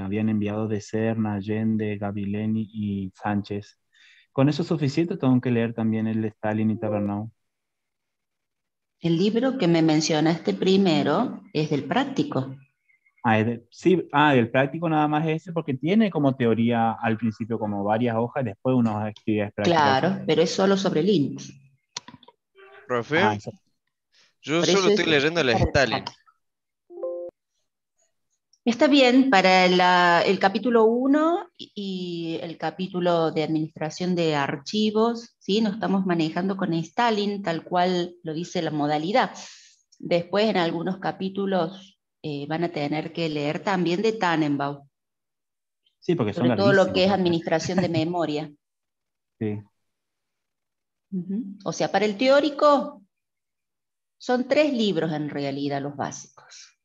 habían enviado de Serna, Allende, Gavileni y Sánchez. ¿Con eso es suficiente? Tengo que leer también el de Stalin y Tavernau. El libro que me mencionaste primero es del práctico. Sí, el práctico nada más ese porque tiene como teoría al principio como varias hojas, después unas actividades prácticas. Claro, pero es solo sobre Linux. Ah, Profe, eso. yo Por solo eso estoy es leyendo el para el Stalin. práctico. Está bien para el capítulo 1 y el capítulo de administración de archivos, ¿sí? Nos estamos manejando con Stalin, tal cual lo dice la modalidad. Después en algunos capítulos van a tener que leer también de Tannenbaum, Sí, porque son sobre todo lo larguísimos, que es profe. administración de memoria. Sí, O sea, para el teórico son 3 libros en realidad los básicos.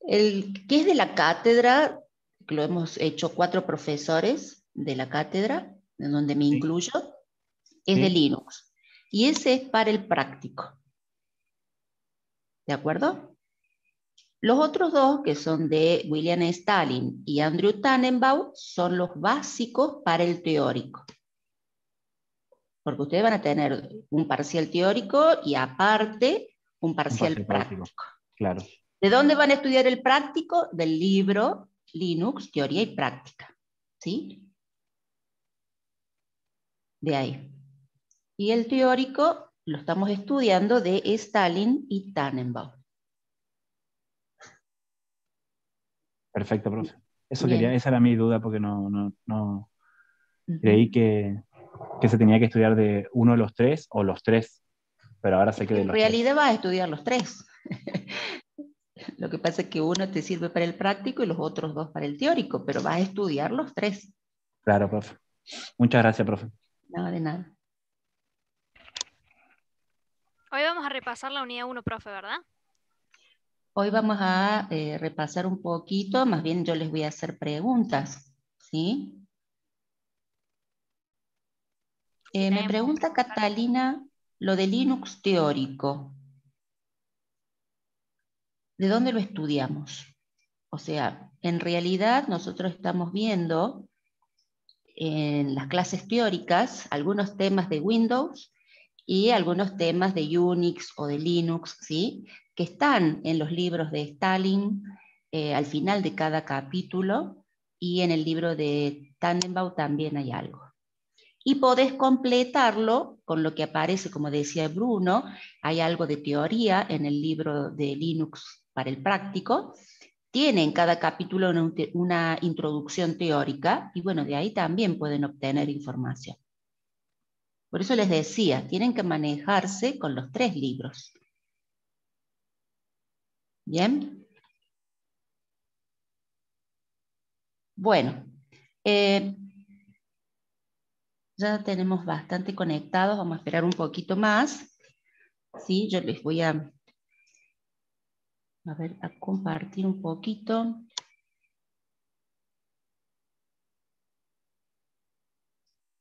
El que es de la cátedra, que lo hemos hecho 4 profesores de la cátedra, en donde me sí, incluyo, es de sí. Linux. Y ese es para el práctico. ¿De acuerdo? Los otros 2, que son de William Stalin y Andrew Tannenbaum, son los básicos para el teórico. Porque ustedes van a tener un parcial teórico y aparte un Un parcial parcial práctico. práctico. Claro. ¿De dónde van a estudiar el práctico? Del libro Linux, Teoría y Práctica. ¿Sí? De ahí. Y el teórico lo estamos estudiando de Stalin y Tannenbaum. Perfecto, profe. Eso quería, Bien. esa era mi duda porque no creí Uh-huh. que se tenía que estudiar de uno de los tres o los tres, pero ahora sé Es que que de en los tres. realidad vas a estudiar los 3. Lo que pasa es que uno te sirve para el práctico y los otros 2 para el teórico, pero vas a estudiar los 3. Claro, profe. Muchas gracias, profe. Nada de nada. Hoy vamos a repasar la unidad 1, profe, ¿verdad? Hoy vamos a repasar un poquito, más bien yo les voy a hacer preguntas, ¿sí? Me Tenemos. pregunta Catalina lo de Linux teórico. ¿De dónde lo estudiamos? O sea, en realidad nosotros estamos viendo en las clases teóricas algunos temas de Windows y algunos temas de Unix o de Linux, ¿sí? Que están en los libros de Stalin al final de cada capítulo y en el libro de Tannenbaum también hay algo. Y podés completarlo con lo que aparece, como decía Bruno, hay algo de teoría en el libro de Linux para el práctico, tiene en cada capítulo una introducción teórica y bueno, de ahí también pueden obtener información. Por eso les decía, tienen que manejarse con los 3 libros. ¿Bien? Bueno, ya tenemos bastante conectados, vamos a esperar un poquito más. ¿Sí? Yo les voy a ver, a compartir un poquito.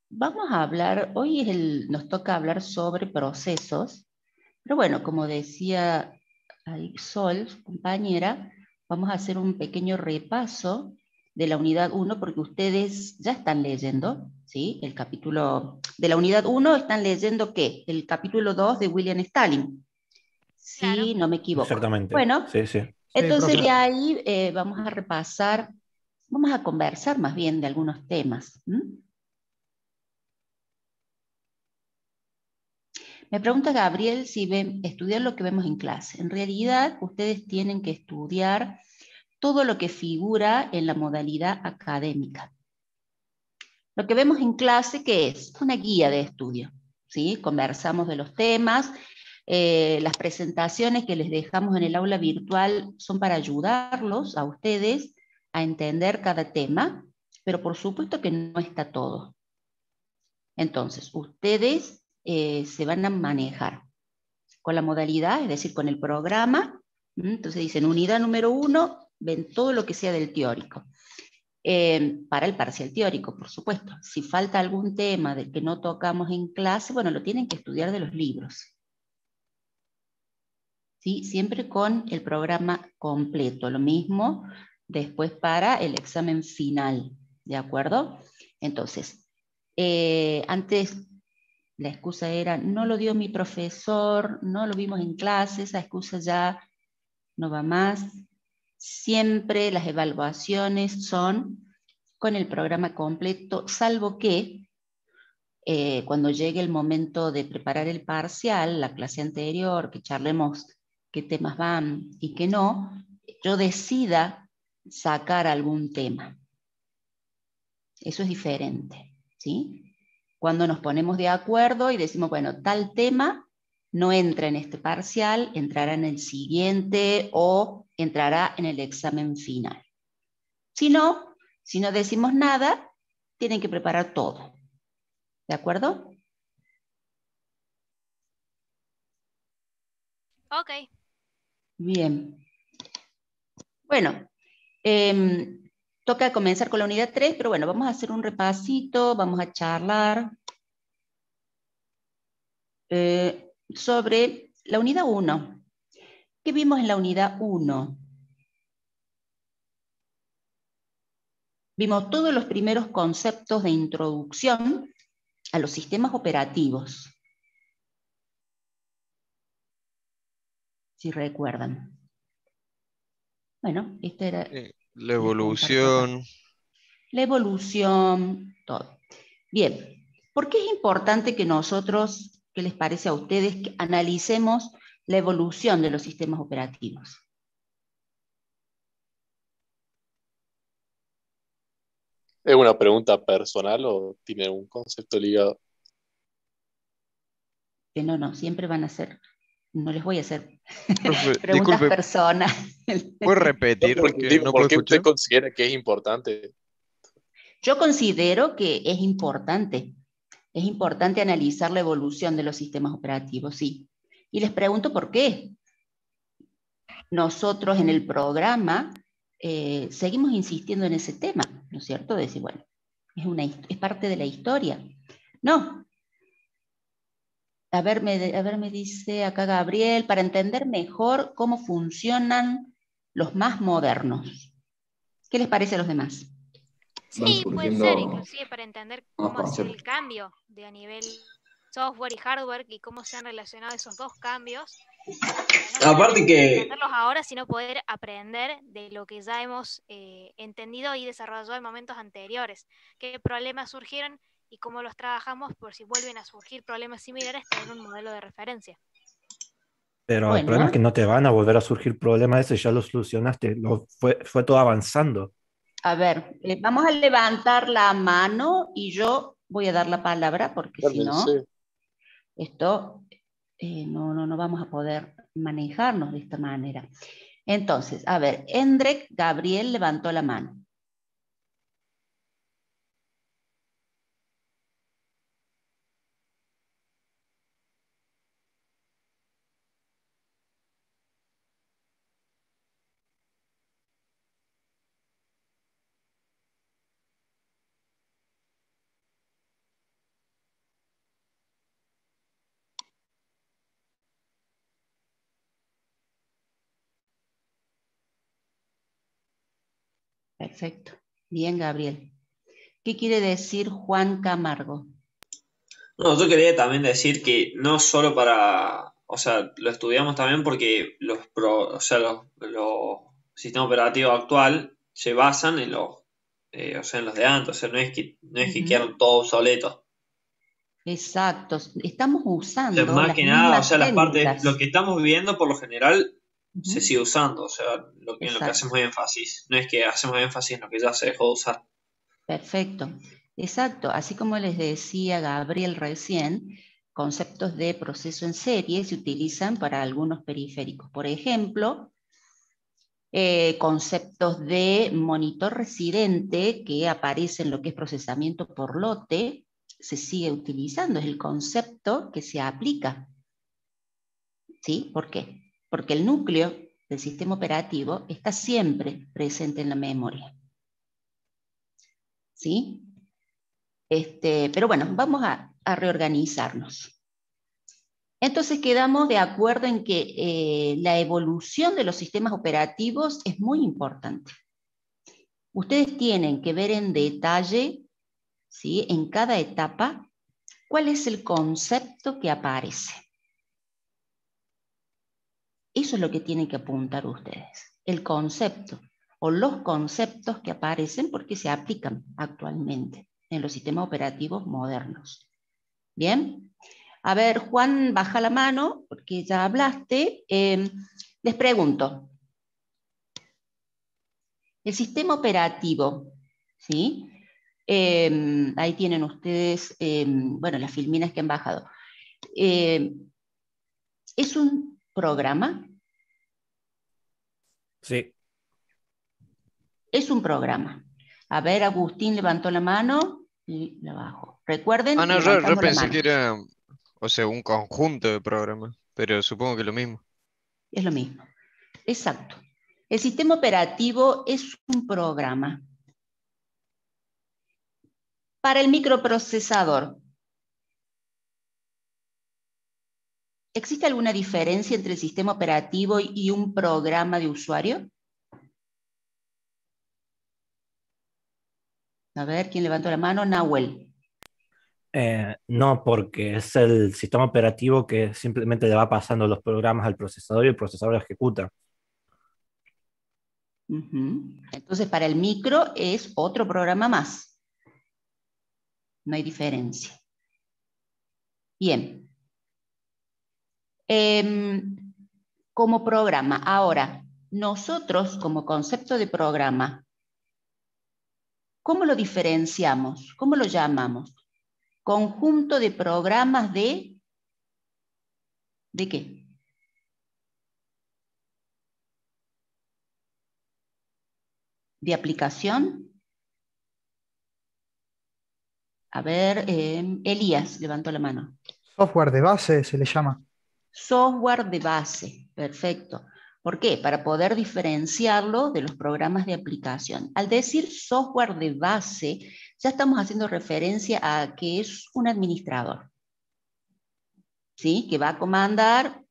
Vamos a hablar, hoy nos toca hablar sobre procesos, pero bueno, como decía ahí Sol, su compañera, vamos a hacer un pequeño repaso de la unidad 1 porque ustedes ya están leyendo, ¿sí? El capítulo de la unidad 1 están leyendo ¿qué? El capítulo 2 de William Stalin, Claro. si no me equivoco. Exactamente. Bueno, Sí, sí. Sí, entonces profe. de ahí vamos a repasar, vamos a conversar más bien de algunos temas. Me pregunta Gabriel si estudiar lo que vemos en clase. En realidad, ustedes tienen que estudiar todo lo que figura en la modalidad académica. Lo que vemos en clase, ¿qué es? Una guía de estudio, ¿sí? Conversamos de los temas, las presentaciones que les dejamos en el aula virtual son para ayudarlos a ustedes a entender cada tema, pero por supuesto que no está todo. Entonces, ustedes se van a manejar con la modalidad, es decir, con el programa. Entonces dicen, unidad número 1, ven todo lo que sea del teórico. Para el parcial teórico, por supuesto. Si falta algún tema del que no tocamos en clase, bueno, lo tienen que estudiar de los libros. ¿Sí? Siempre con el programa completo. Lo mismo después para el examen final, ¿de acuerdo? Entonces, antes la excusa era, no lo dio mi profesor, no lo vimos en clase, esa excusa ya no va más. Siempre las evaluaciones son con el programa completo, salvo que cuando llegue el momento de preparar el parcial, la clase anterior, que charlemos qué temas van y qué no, yo decida sacar algún tema. Eso es diferente, ¿sí? Cuando nos ponemos de acuerdo y decimos, bueno, tal tema no entra en este parcial, entrará en el siguiente o entrará en el examen final. Si no decimos nada, tienen que preparar todo. ¿De acuerdo? Ok. Bien. Bueno, toca comenzar con la unidad 3, pero bueno, vamos a hacer un repasito, vamos a charlar sobre la unidad 1. ¿Qué vimos en la unidad 1? Vimos todos los primeros conceptos de introducción a los sistemas operativos. Si recuerdan. Bueno, este era... La evolución. La evolución, todo. Bien, ¿por qué es importante que nosotros, qué les parece a ustedes, que analicemos la evolución de los sistemas operativos? ¿Es una pregunta personal o tiene un concepto ligado? Que no, siempre van a ser, no les voy a hacer Profe, preguntas disculpe, personales. ¿puede repetir? Que no puedo ¿Por qué usted escuchar. considera que es importante? Yo considero que es importante analizar la evolución de los sistemas operativos, sí. Y les pregunto por qué. Nosotros en el programa seguimos insistiendo en ese tema, ¿no es cierto? De decir, bueno, es parte de la historia. No. A ver, me dice acá Gabriel, para entender mejor cómo funcionan los más modernos. ¿Qué les parece a los demás? Sí, puede ser, inclusive para entender cómo ha sido el cambio de a nivel software y hardware y cómo se han relacionado esos dos cambios. No Aparte que entenderlos ahora, sino poder aprender de lo que ya hemos entendido y desarrollado en momentos anteriores. Qué problemas surgieron y cómo los trabajamos por si vuelven a surgir problemas similares, tener un modelo de referencia. Pero el problema es que no te van a volver a surgir problemas, ese ya lo solucionaste, fue todo avanzando. A ver, vamos a levantar la mano y yo voy a dar la palabra porque si no, esto no vamos a poder manejarnos de esta manera. Entonces, a ver, Hendrik Gabriel levantó la mano. Perfecto. Bien, Gabriel. ¿Qué quiere decir Juan Camargo? no, yo quería también decir que no solo para, o sea, lo estudiamos también porque los sistemas operativos actual se basan en en los de antes, o sea, no es que quedaron todos obsoletos. Exacto, estamos O usando sea, más las que nada, o mismas sea, las partes, técnicas. lo que estamos viendo por lo general se sigue usando, o sea, en lo que Exacto. hacemos énfasis. No es que hacemos énfasis en lo que ya se dejó de usar. Perfecto, exacto. Así como les decía Gabriel recién, conceptos de proceso en serie se utilizan para algunos periféricos. Por ejemplo, conceptos de monitor residente que aparece en lo que es procesamiento por lote, se sigue utilizando, es el concepto que se aplica. ¿Sí? ¿Por qué? Porque el núcleo del sistema operativo está siempre presente en la memoria. ¿Sí? Pero bueno, vamos a reorganizarnos. Entonces quedamos de acuerdo en que la evolución de los sistemas operativos es muy importante. Ustedes tienen que ver en detalle, ¿sí?, en cada etapa, cuál es el concepto que aparece. Eso es lo que tienen que apuntar ustedes, el concepto o los conceptos que aparecen porque se aplican actualmente en los sistemas operativos modernos. ¿Bien? A ver, Juan, baja la mano porque ya hablaste. Les pregunto, el sistema operativo, ¿sí? Ahí tienen ustedes, bueno, las filminas que han bajado. ¿Es un programa? Sí. Es un programa. A ver, Agustín levantó la mano y la bajo. Recuerden, Ah, no, yo levantamos la pensé mano. que era, o sea, un conjunto de programas, pero supongo que es lo mismo. Es lo mismo. Exacto. El sistema operativo es un programa. Para el microprocesador, ¿existe alguna diferencia entre el sistema operativo y un programa de usuario? A ver, ¿quién levantó la mano? Nahuel. No, porque es el sistema operativo que simplemente le va pasando los programas al procesador y el procesador lo ejecuta. Entonces, para el micro es otro programa más. No hay diferencia. Bien. Como programa, ahora, nosotros como concepto de programa, ¿cómo lo diferenciamos? ¿Cómo lo llamamos? Conjunto de programas ¿de qué? ¿De aplicación? A ver, Elías levantó la mano. Software de base se le llama. Software de base, perfecto. ¿Por qué? Para poder diferenciarlo de los programas de aplicación. Al decir software de base, ya estamos haciendo referencia a que es un administrador, ¿sí? Que va a comandar,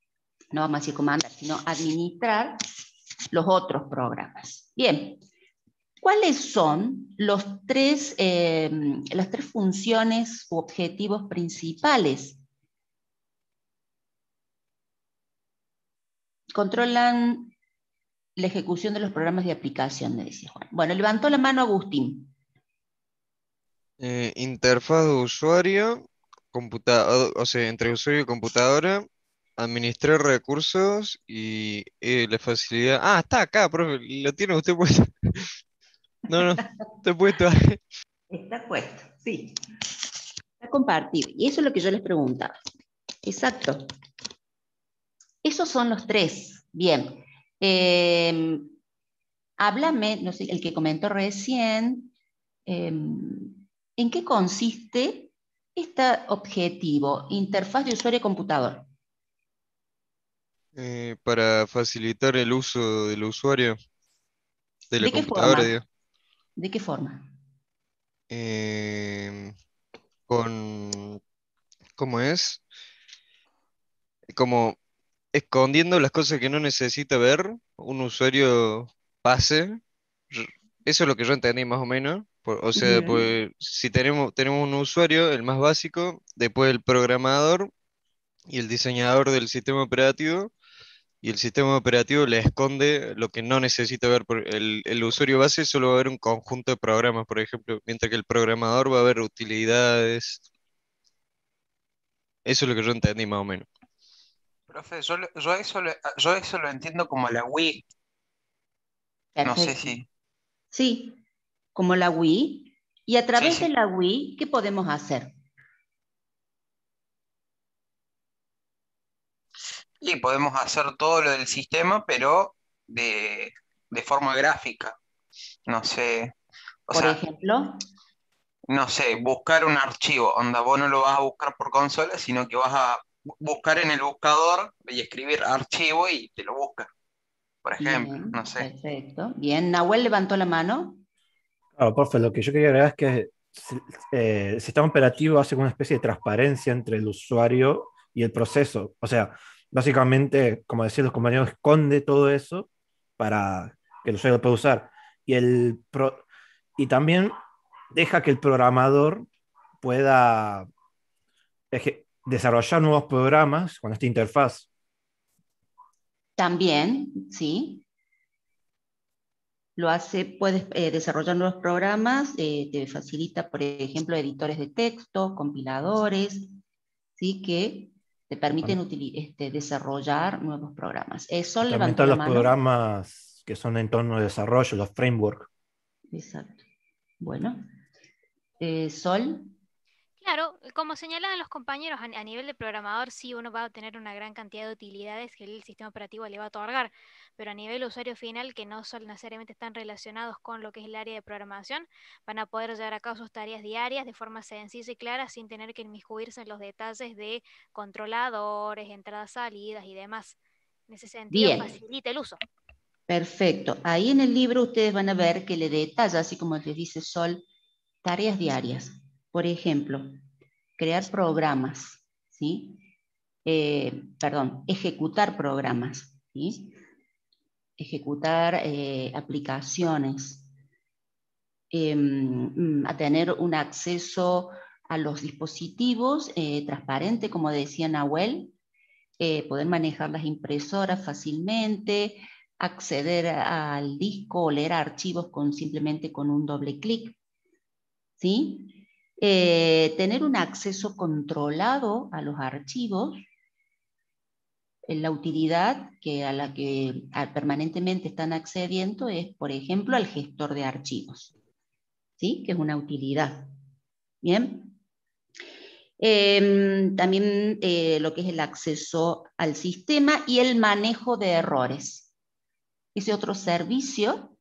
no vamos a decir comandar, sino administrar los otros programas. Bien, ¿cuáles son las tres funciones u objetivos principales? Controlan la ejecución de los programas de aplicación, me decía Juan. Bueno, levantó la mano Agustín. Interfaz de usuario, o sea, entre usuario y computadora, administrar recursos y la facilidad. Ah, está acá, profe, lo tiene usted puesto. No, no, está puesto ahí. Está puesto, sí. Está compartido. Y eso es lo que yo les preguntaba. Exacto. Esos son los tres. Bien. Háblame, no sé, el que comentó recién, ¿en qué consiste este objetivo? Interfaz de usuario y computador. Para facilitar el uso del usuario de la ¿De qué computadora, forma? digo. ¿De qué forma? Em, con, ¿Cómo es? Como escondiendo las cosas que no necesita ver, un usuario pase. R- Eso es lo que yo entendí más o menos. O sea, Ujú. pues, si tenemos un usuario, el más básico, después el programador y el diseñador del sistema operativo, y el sistema operativo le esconde lo que no necesita ver. El usuario base solo va a ver un conjunto de programas, por ejemplo, mientras que el programador va a ver utilidades. Eso es lo que yo entendí más o menos. Profe, yo eso lo entiendo como la Wii. No sé Perfecto. si. Sí, como la Wii. Y a Sí, través de sí. la Wii, ¿qué podemos hacer? Y podemos hacer todo lo del sistema, pero de forma gráfica. No sé. O Por sea, ejemplo, no sé, buscar un archivo. Onda, vos no lo vas a buscar por consola, sino que vas a buscar en el buscador y escribir archivo y te lo busca, por ejemplo. No bien, sé. perfecto. Bien, Nahuel levantó la mano. Claro, profe, lo que yo quería agregar es que el sistema operativo hace una especie de transparencia entre el usuario y el proceso. O sea, básicamente, como decían los compañeros, esconde todo eso para que el usuario lo pueda usar. Y Y también deja que el programador pueda desarrollar nuevos programas con esta interfaz. También, sí. Lo hace, puedes desarrollar nuevos programas, te facilita, por ejemplo, editores de texto, compiladores, ¿sí? Que te permiten desarrollar nuevos programas. Sol También levantó están la los mano. programas que son en torno de desarrollo, los frameworks. Exacto. Bueno. Sol. Claro, como señalaban los compañeros, a nivel de programador sí uno va a tener una gran cantidad de utilidades que el sistema operativo le va a otorgar, pero a nivel usuario final, que no son necesariamente están relacionados con lo que es el área de programación, van a poder llevar a cabo sus tareas diarias de forma sencilla y clara sin tener que inmiscuirse en los detalles de controladores, entradas, salidas y demás. En ese sentido, Bien. facilita el uso. Perfecto. Ahí en el libro ustedes van a ver que le detalla, así como les dice Sol, tareas diarias. Por ejemplo, crear programas, ¿sí? Ejecutar programas, ¿sí? Ejecutar aplicaciones, a tener un acceso a los dispositivos transparente, como decía Nahuel, poder manejar las impresoras fácilmente, acceder al disco o leer archivos simplemente con un doble clic, ¿sí? Tener un acceso controlado a los archivos, la utilidad a la que permanentemente están accediendo es, por ejemplo, al gestor de archivos, ¿sí? Que es una utilidad. Bien. También lo que es el acceso al sistema y el manejo de errores. Ese otro servicio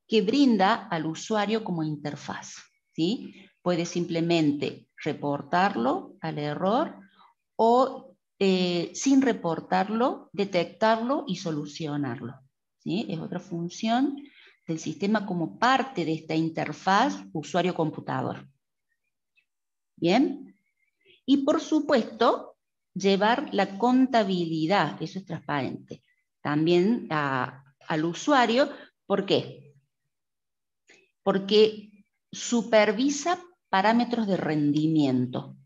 que brinda al usuario como interfaz, ¿sí? Puede simplemente reportarlo al error o sin reportarlo, detectarlo y solucionarlo, ¿sí? Es otra función del sistema como parte de esta interfaz usuario-computador. Bien. Y por supuesto, llevar la contabilidad, eso es transparente, también al usuario. ¿Por qué? Porque supervisa parámetros de rendimiento,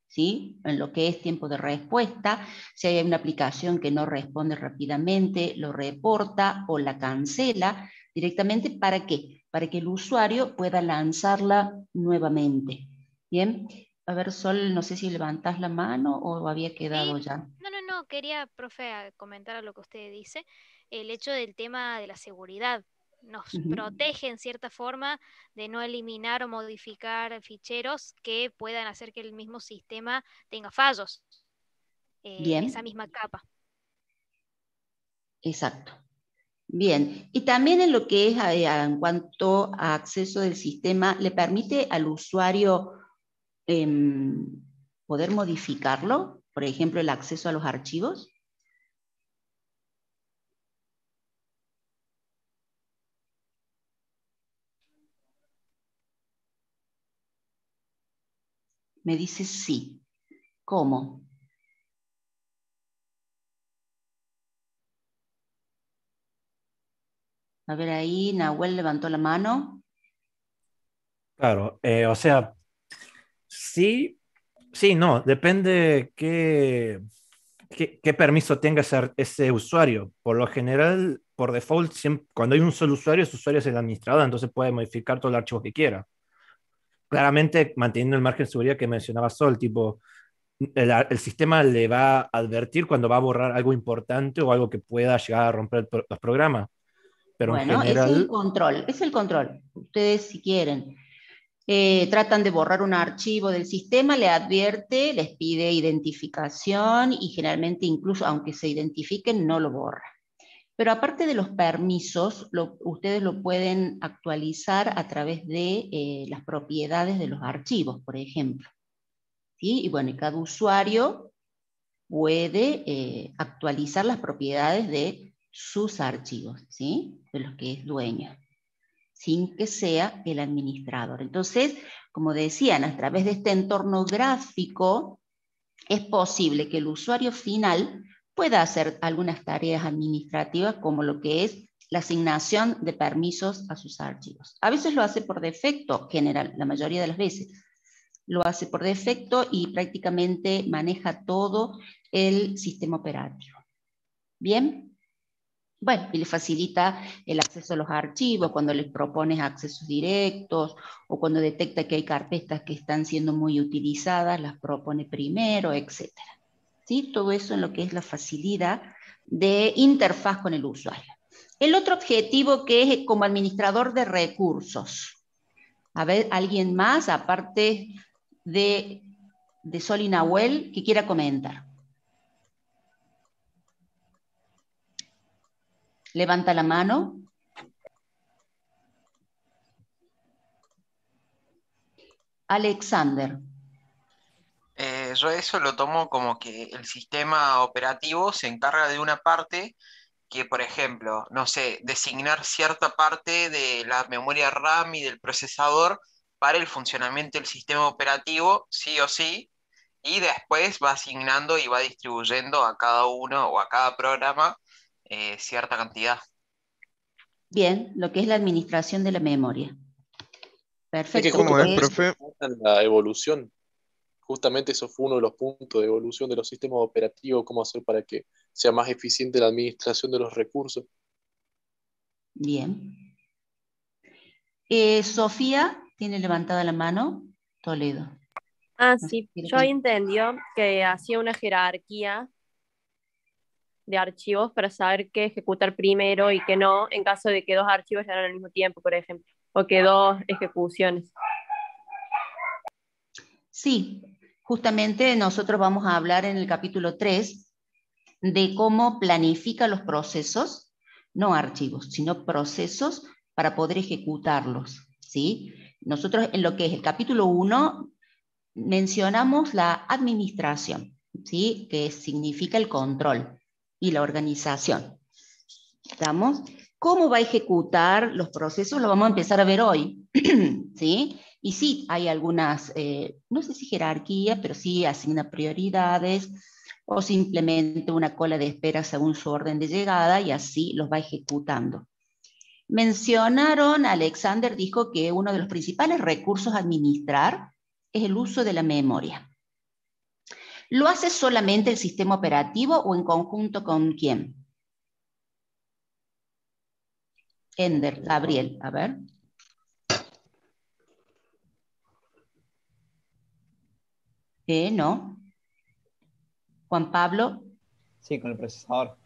¿sí? En lo que es tiempo de respuesta, si hay una aplicación que no responde rápidamente, lo reporta o la cancela directamente. ¿Para qué? Para que el usuario pueda lanzarla nuevamente. ¿Bien? A ver, Sol, no sé si levantás la mano o había quedado Sí, ya. no, quería, profe, comentar a lo que usted dice, el hecho del tema de la seguridad. Nos protege en cierta forma de no eliminar o modificar ficheros que puedan hacer que el mismo sistema tenga fallos en esa Bien, misma capa. exacto. Bien, y también en lo que es en cuanto a acceso del sistema, le permite al usuario poder modificarlo, por ejemplo, el acceso a los archivos. Me dice sí. ¿Cómo? A ver ahí, Nahuel levantó la mano. Claro, o sea, sí, no, depende qué permiso tenga ese usuario. Por lo general, por default, cuando hay un solo usuario, ese usuario es el administrador, entonces puede modificar todo el archivo que quiera. Claramente manteniendo el margen de seguridad que mencionaba Sol, tipo, el sistema le va a advertir cuando va a borrar algo importante o algo que pueda llegar a romper los programas. Pero Bueno, en general, es el control. Ustedes, si quieren, tratan de borrar un archivo del sistema, le advierte, les pide identificación y generalmente incluso aunque se identifiquen no lo borra. Pero aparte de los permisos, ustedes lo pueden actualizar a través de las propiedades de los archivos, por ejemplo. ¿Sí? Y bueno, y cada usuario puede actualizar las propiedades de sus archivos, ¿sí? De los que es dueño, sin que sea el administrador. Entonces, como decían, a través de este entorno gráfico es posible que el usuario final pueda hacer algunas tareas administrativas como lo que es la asignación de permisos a sus archivos. A veces lo hace por defecto, la mayoría de las veces. Lo hace por defecto y prácticamente maneja todo el sistema operativo. ¿Bien? Bueno, y le facilita el acceso a los archivos cuando les propones accesos directos o cuando detecta que hay carpetas que están siendo muy utilizadas, las propone primero, etc. ¿Sí? Todo eso en lo que es la facilidad de interfaz con el usuario. El otro objetivo que es como administrador de recursos. A ver, ¿alguien más, aparte de Sol y Nahuel, que quiera comentar? Levanta la mano. Alexander. Yo eso lo tomo como que el sistema operativo se encarga de una parte que, por ejemplo, no sé, designar cierta parte de la memoria RAM y del procesador para el funcionamiento del sistema operativo, sí o sí, y después va asignando y va distribuyendo a cada uno o a cada programa cierta cantidad. Bien, lo que es la administración de la memoria. Es que Perfecto. justo ¿Cómo es, también se profe? encuentra en la evolución. Justamente eso fue uno de los puntos de evolución de los sistemas operativos, cómo hacer para que sea más eficiente la administración de los recursos. Bien. Sofía tiene levantada la mano. Toledo. Ah, No sé sí, si quiere yo había comentar. entendido que hacía una jerarquía de archivos para saber qué ejecutar primero y qué no, en caso de que dos archivos llegaran al mismo tiempo, por ejemplo, o que dos ejecuciones. Sí, justamente nosotros vamos a hablar en el capítulo 3 de cómo planifica los procesos, no archivos, sino procesos para poder ejecutarlos, ¿sí? Nosotros en lo que es el capítulo 1 mencionamos la administración, ¿sí? Que significa el control y la organización. ¿Estamos? ¿Cómo va a ejecutar los procesos? Lo vamos a empezar a ver hoy, ¿sí? Y sí, hay algunas, no sé si jerarquía, pero sí asigna prioridades o simplemente una cola de espera según su orden de llegada y así los va ejecutando. Mencionaron, Alexander dijo que uno de los principales recursos a administrar es el uso de la memoria. ¿Lo hace solamente el sistema operativo o en conjunto con quién? Ender, Gabriel, a ver. No. Juan Pablo. Sí, con el procesador.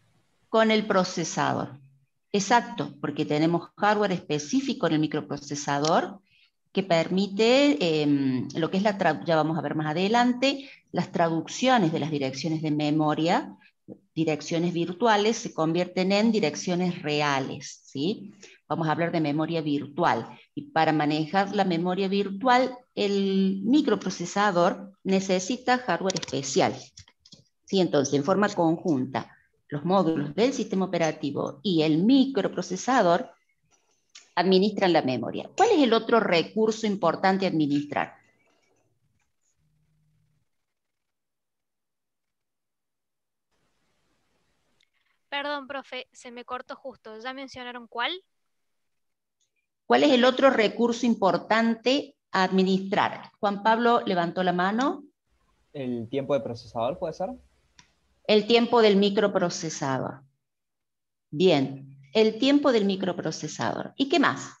Con el procesador. Exacto, porque tenemos hardware específico en el microprocesador que permite lo que es ya vamos a ver más adelante, las traducciones de las direcciones de memoria, direcciones virtuales se convierten en direcciones reales, ¿sí? Vamos a hablar de memoria virtual. Y para manejar la memoria virtual, el microprocesador necesita hardware especial. ¿Sí? Entonces, en forma conjunta, los módulos del sistema operativo y el microprocesador administran la memoria. ¿Cuál es el otro recurso importante a administrar? Perdón, profe, se me cortó justo. ¿Ya mencionaron cuál? ¿Cuál es el otro recurso importante a administrar? Juan Pablo levantó la mano. ¿El tiempo de procesador puede ser? El tiempo del microprocesador. Bien, el tiempo del microprocesador. ¿Y qué más?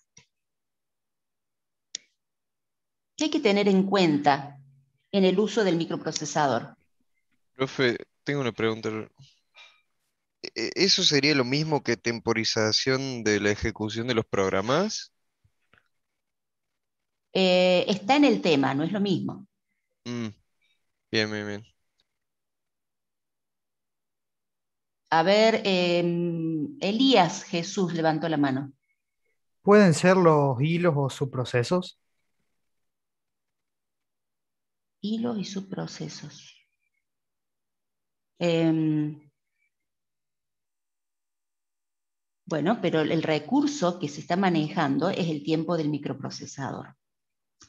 ¿Qué hay que tener en cuenta en el uso del microprocesador? Profe, tengo una pregunta. ¿Eso sería lo mismo que temporización de la ejecución de los programas? Está en el tema, no es lo mismo. Bien, bien, bien. A ver, Elías Jesús levantó la mano. ¿Pueden ser los hilos o subprocesos? Hilos y subprocesos. Bueno, pero el recurso que se está manejando es el tiempo del microprocesador.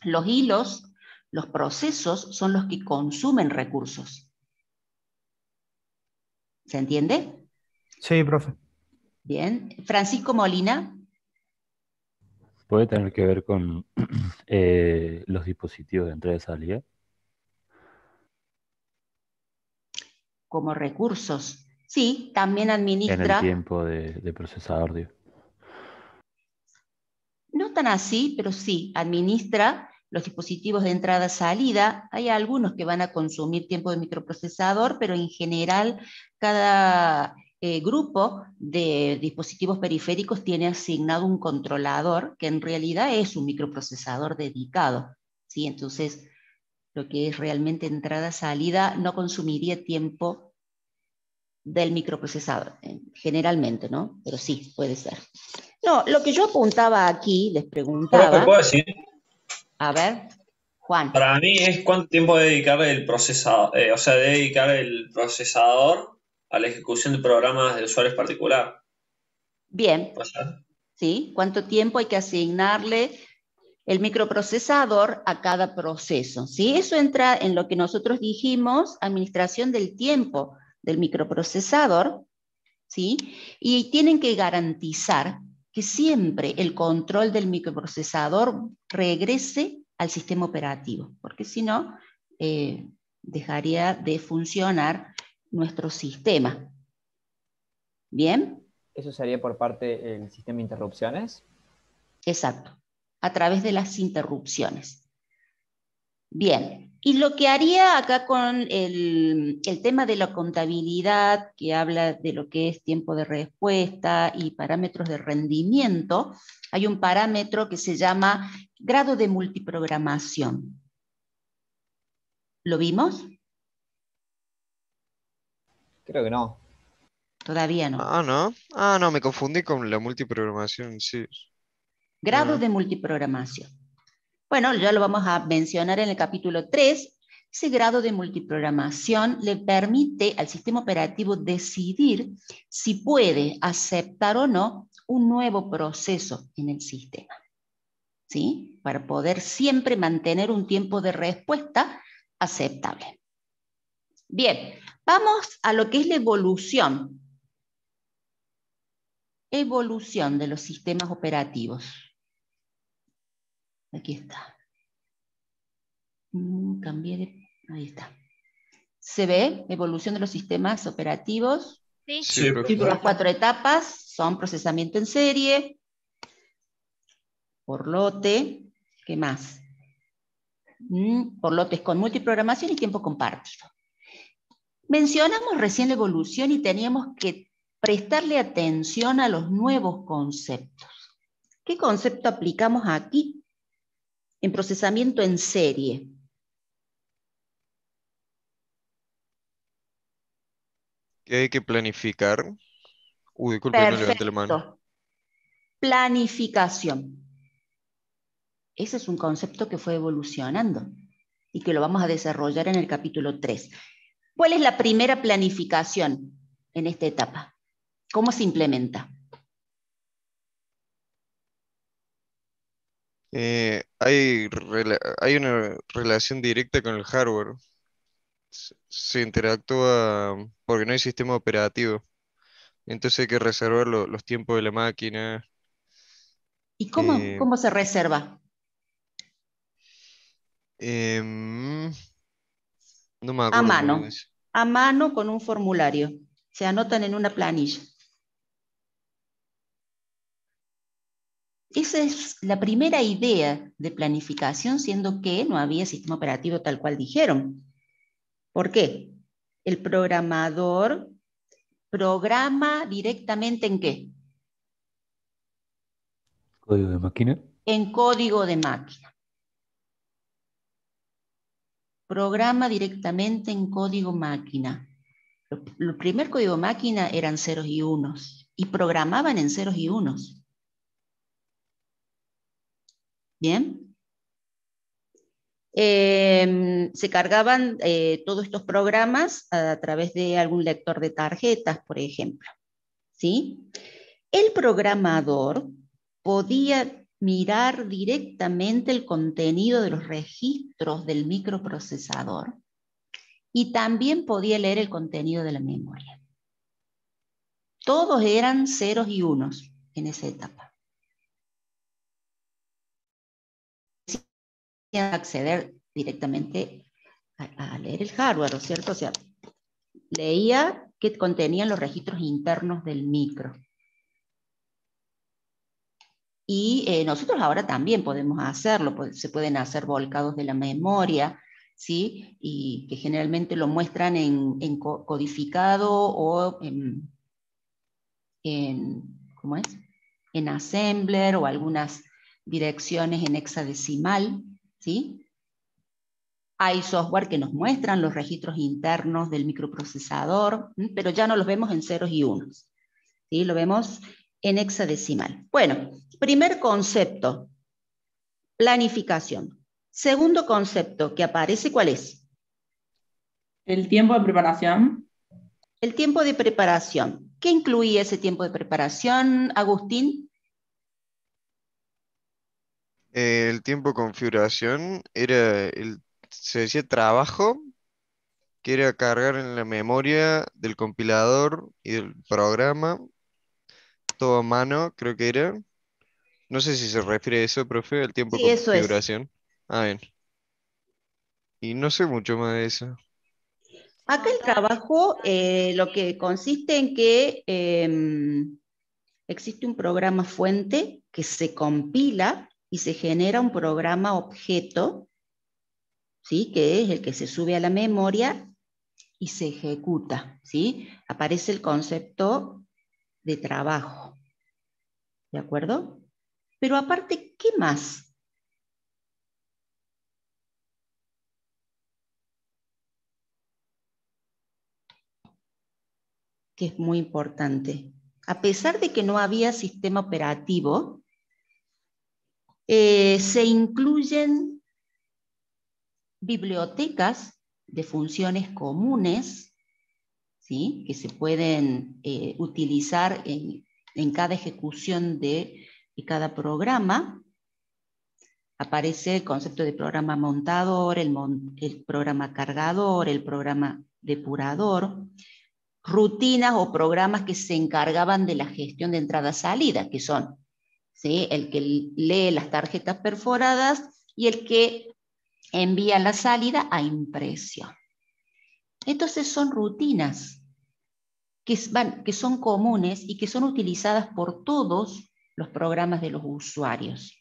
Los hilos, los procesos son los que consumen recursos. ¿Se entiende? Sí, profe. Bien. Francisco Molina. ¿Puede tener que ver con los dispositivos de entrada y salida? Como recursos. Sí, también En el administra. tiempo de procesador, digo. No tan así, pero sí, administra los dispositivos de entrada-salida. Hay algunos que van a consumir tiempo de microprocesador, pero en general cada grupo de dispositivos periféricos tiene asignado un controlador que en realidad es un microprocesador dedicado, ¿sí? Entonces, lo que es realmente entrada-salida no consumiría tiempo del microprocesador, generalmente, ¿no? Pero sí, puede ser. No, lo que yo apuntaba aquí, les ¿Profe, preguntaba, puedo decir? a ver, Juan, Para mí es cuánto tiempo debe dedicar el procesador, o sea, debe dedicar el procesador a la ejecución de programas de usuarios particular. bien, ¿Puede ser? ¿sí? ¿Cuánto tiempo hay que asignarle el microprocesador a cada proceso? ¿Sí? Eso entra en lo que nosotros dijimos, administración del tiempo del microprocesador, ¿sí? Y tienen que garantizar que siempre el control del microprocesador regrese al sistema operativo, porque si no, dejaría de funcionar nuestro sistema. ¿Bien? ¿Eso sería por parte del sistema de interrupciones? Exacto, a través de las interrupciones. Bien, y lo que haría acá con el tema de la contabilidad, que habla de lo que es tiempo de respuesta y parámetros de rendimiento, hay un parámetro que se llama grado de multiprogramación. ¿Lo vimos? Creo que no. Todavía no. Ah, ¿no? Ah, no, me confundí con la multiprogramación, sí. Grado No. de multiprogramación. Bueno, ya lo vamos a mencionar en el capítulo 3. Ese grado de multiprogramación le permite al sistema operativo decidir si puede aceptar o no un nuevo proceso en el sistema, ¿sí? Para poder siempre mantener un tiempo de respuesta aceptable. Bien, vamos a lo que es la evolución. Evolución de los sistemas operativos. Aquí está. Cambié de... Ahí está. ¿Se ve? Evolución de los sistemas operativos. Sí. Sí, profe. Las 4 etapas son procesamiento en serie, por lote, ¿qué más? Por lotes con multiprogramación y tiempo compartido. Mencionamos recién la evolución y teníamos que prestarle atención a los nuevos conceptos. ¿Qué concepto aplicamos aquí? En procesamiento en serie. ¿Qué hay que planificar? Disculpe, no levanté la mano. Perfecto. Planificación. Ese es un concepto que fue evolucionando y que lo vamos a desarrollar en el capítulo 3. ¿Cuál es la primera planificación en esta etapa? ¿Cómo se implementa? Hay una relación directa con el hardware. Se interactúa porque no hay sistema operativo. Entonces hay que reservar los tiempos de la máquina. ¿Y cómo, Eh, cómo se reserva? em, no me A acuerdo muy bien. mano con un formulario. Se anotan en una planilla. Esa es la primera idea de planificación, siendo que no había sistema operativo tal cual dijeron. ¿Por qué? El programador programa directamente ¿en qué? ¿Código de máquina? En código de máquina. Programa directamente en código máquina. El primer código máquina eran ceros y unos y programaban en ceros y unos. ¿Bien? Se cargaban todos estos programas a través de algún lector de tarjetas, por ejemplo. ¿Sí? El programador podía mirar directamente el contenido de los registros del microprocesador y también podía leer el contenido de la memoria. Todos eran ceros y unos en esa etapa. Acceder directamente a leer el hardware, ¿no es cierto? O sea, leía que contenían los registros internos del micro. Y nosotros ahora también podemos hacerlo, se pueden hacer volcados de la memoria, ¿sí? Y que generalmente lo muestran en codificado o ¿cómo es? En assembler o algunas direcciones en hexadecimal, ¿sí? Hay software que nos muestran los registros internos del microprocesador, pero ya no los vemos en ceros y unos, ¿sí? Lo vemos en hexadecimal. Bueno, primer concepto, planificación. Segundo concepto que aparece, ¿cuál es? El tiempo de preparación. El tiempo de preparación. ¿Qué incluía ese tiempo de preparación, Agustín? El tiempo de configuración se decía trabajo, que era cargar en la memoria del compilador y del programa, todo a mano, creo que era. No sé si se refiere a eso, profe, el tiempo de Sí, eso es. configuración. Ah, bien. Y no sé mucho más de eso. Acá el trabajo lo que consiste en que existe un programa fuente que se compila y se genera un programa objeto, ¿sí? Que es el que se sube a la memoria y se ejecuta, ¿sí? Aparece el concepto de trabajo, ¿de acuerdo? Pero aparte, ¿qué más? Que es muy importante. A pesar de que no había sistema operativo, se incluyen bibliotecas de funciones comunes, ¿sí? Que se pueden utilizar en cada ejecución de cada programa. Aparece el concepto de programa montador, el programa cargador, el programa depurador, rutinas o programas que se encargaban de la gestión de entrada-salida, que son, ¿sí? El que lee las tarjetas perforadas y el que envía la salida a impresión. Entonces son rutinas que son comunes y que son utilizadas por todos los programas de los usuarios.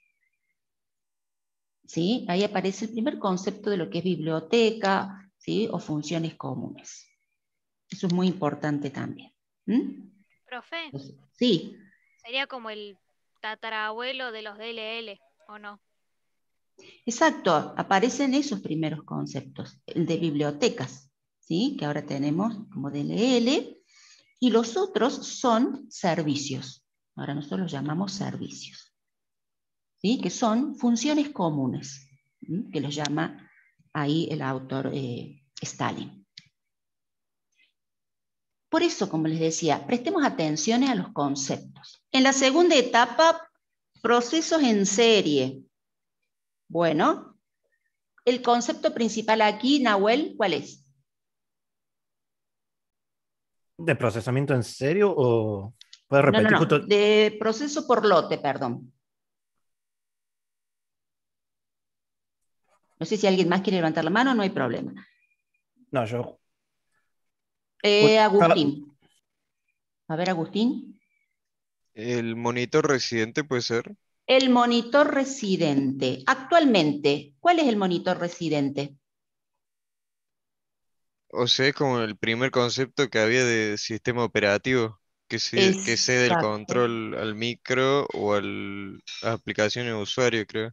¿Sí? Ahí aparece el primer concepto de lo que es biblioteca, ¿sí? O funciones comunes. Eso es muy importante también. Profe, Sí. sería como el tatarabuelo de los DLL, ¿o no? Exacto, aparecen esos primeros conceptos, el de bibliotecas, ¿sí? Que ahora tenemos como DLL, y los otros son servicios. Ahora nosotros los llamamos servicios, ¿sí? Que son funciones comunes, ¿sí? Que los llama ahí el autor Stalin. Por eso, como les decía, prestemos atención a los conceptos. En la segunda etapa, procesos en serie. Bueno, el concepto principal aquí, Nahuel, ¿cuál es? ¿De procesamiento en serio o puedes repetir No, justo? de proceso por lote, perdón. No sé si alguien más quiere levantar la mano, no hay problema. No, yo. Agustín. A ver, Agustín. El monitor residente puede ser. El monitor residente. Actualmente, ¿cuál es el monitor residente? O sea, es como el primer concepto que había de sistema operativo, que cede el Exacto. control al micro o a las aplicaciones de usuario, creo.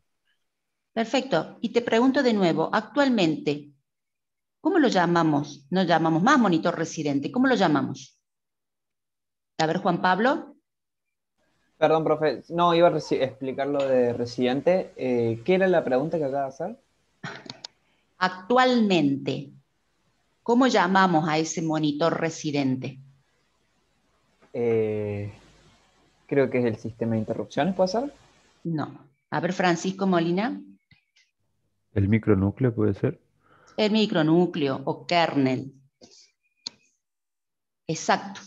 Perfecto. Y te pregunto de nuevo, actualmente, ¿cómo lo llamamos? No llamamos más monitor residente. ¿Cómo lo llamamos? A ver, Juan Pablo. Perdón, profe. No, iba a explicar lo de residente. ¿Qué era la pregunta que acaba de hacer? Actualmente, ¿cómo llamamos a ese monitor residente? Creo que es el sistema de interrupciones, ¿puede ser? No. A ver, Francisco Molina. ¿El micronúcleo puede ser? El micronúcleo o kernel. Exacto.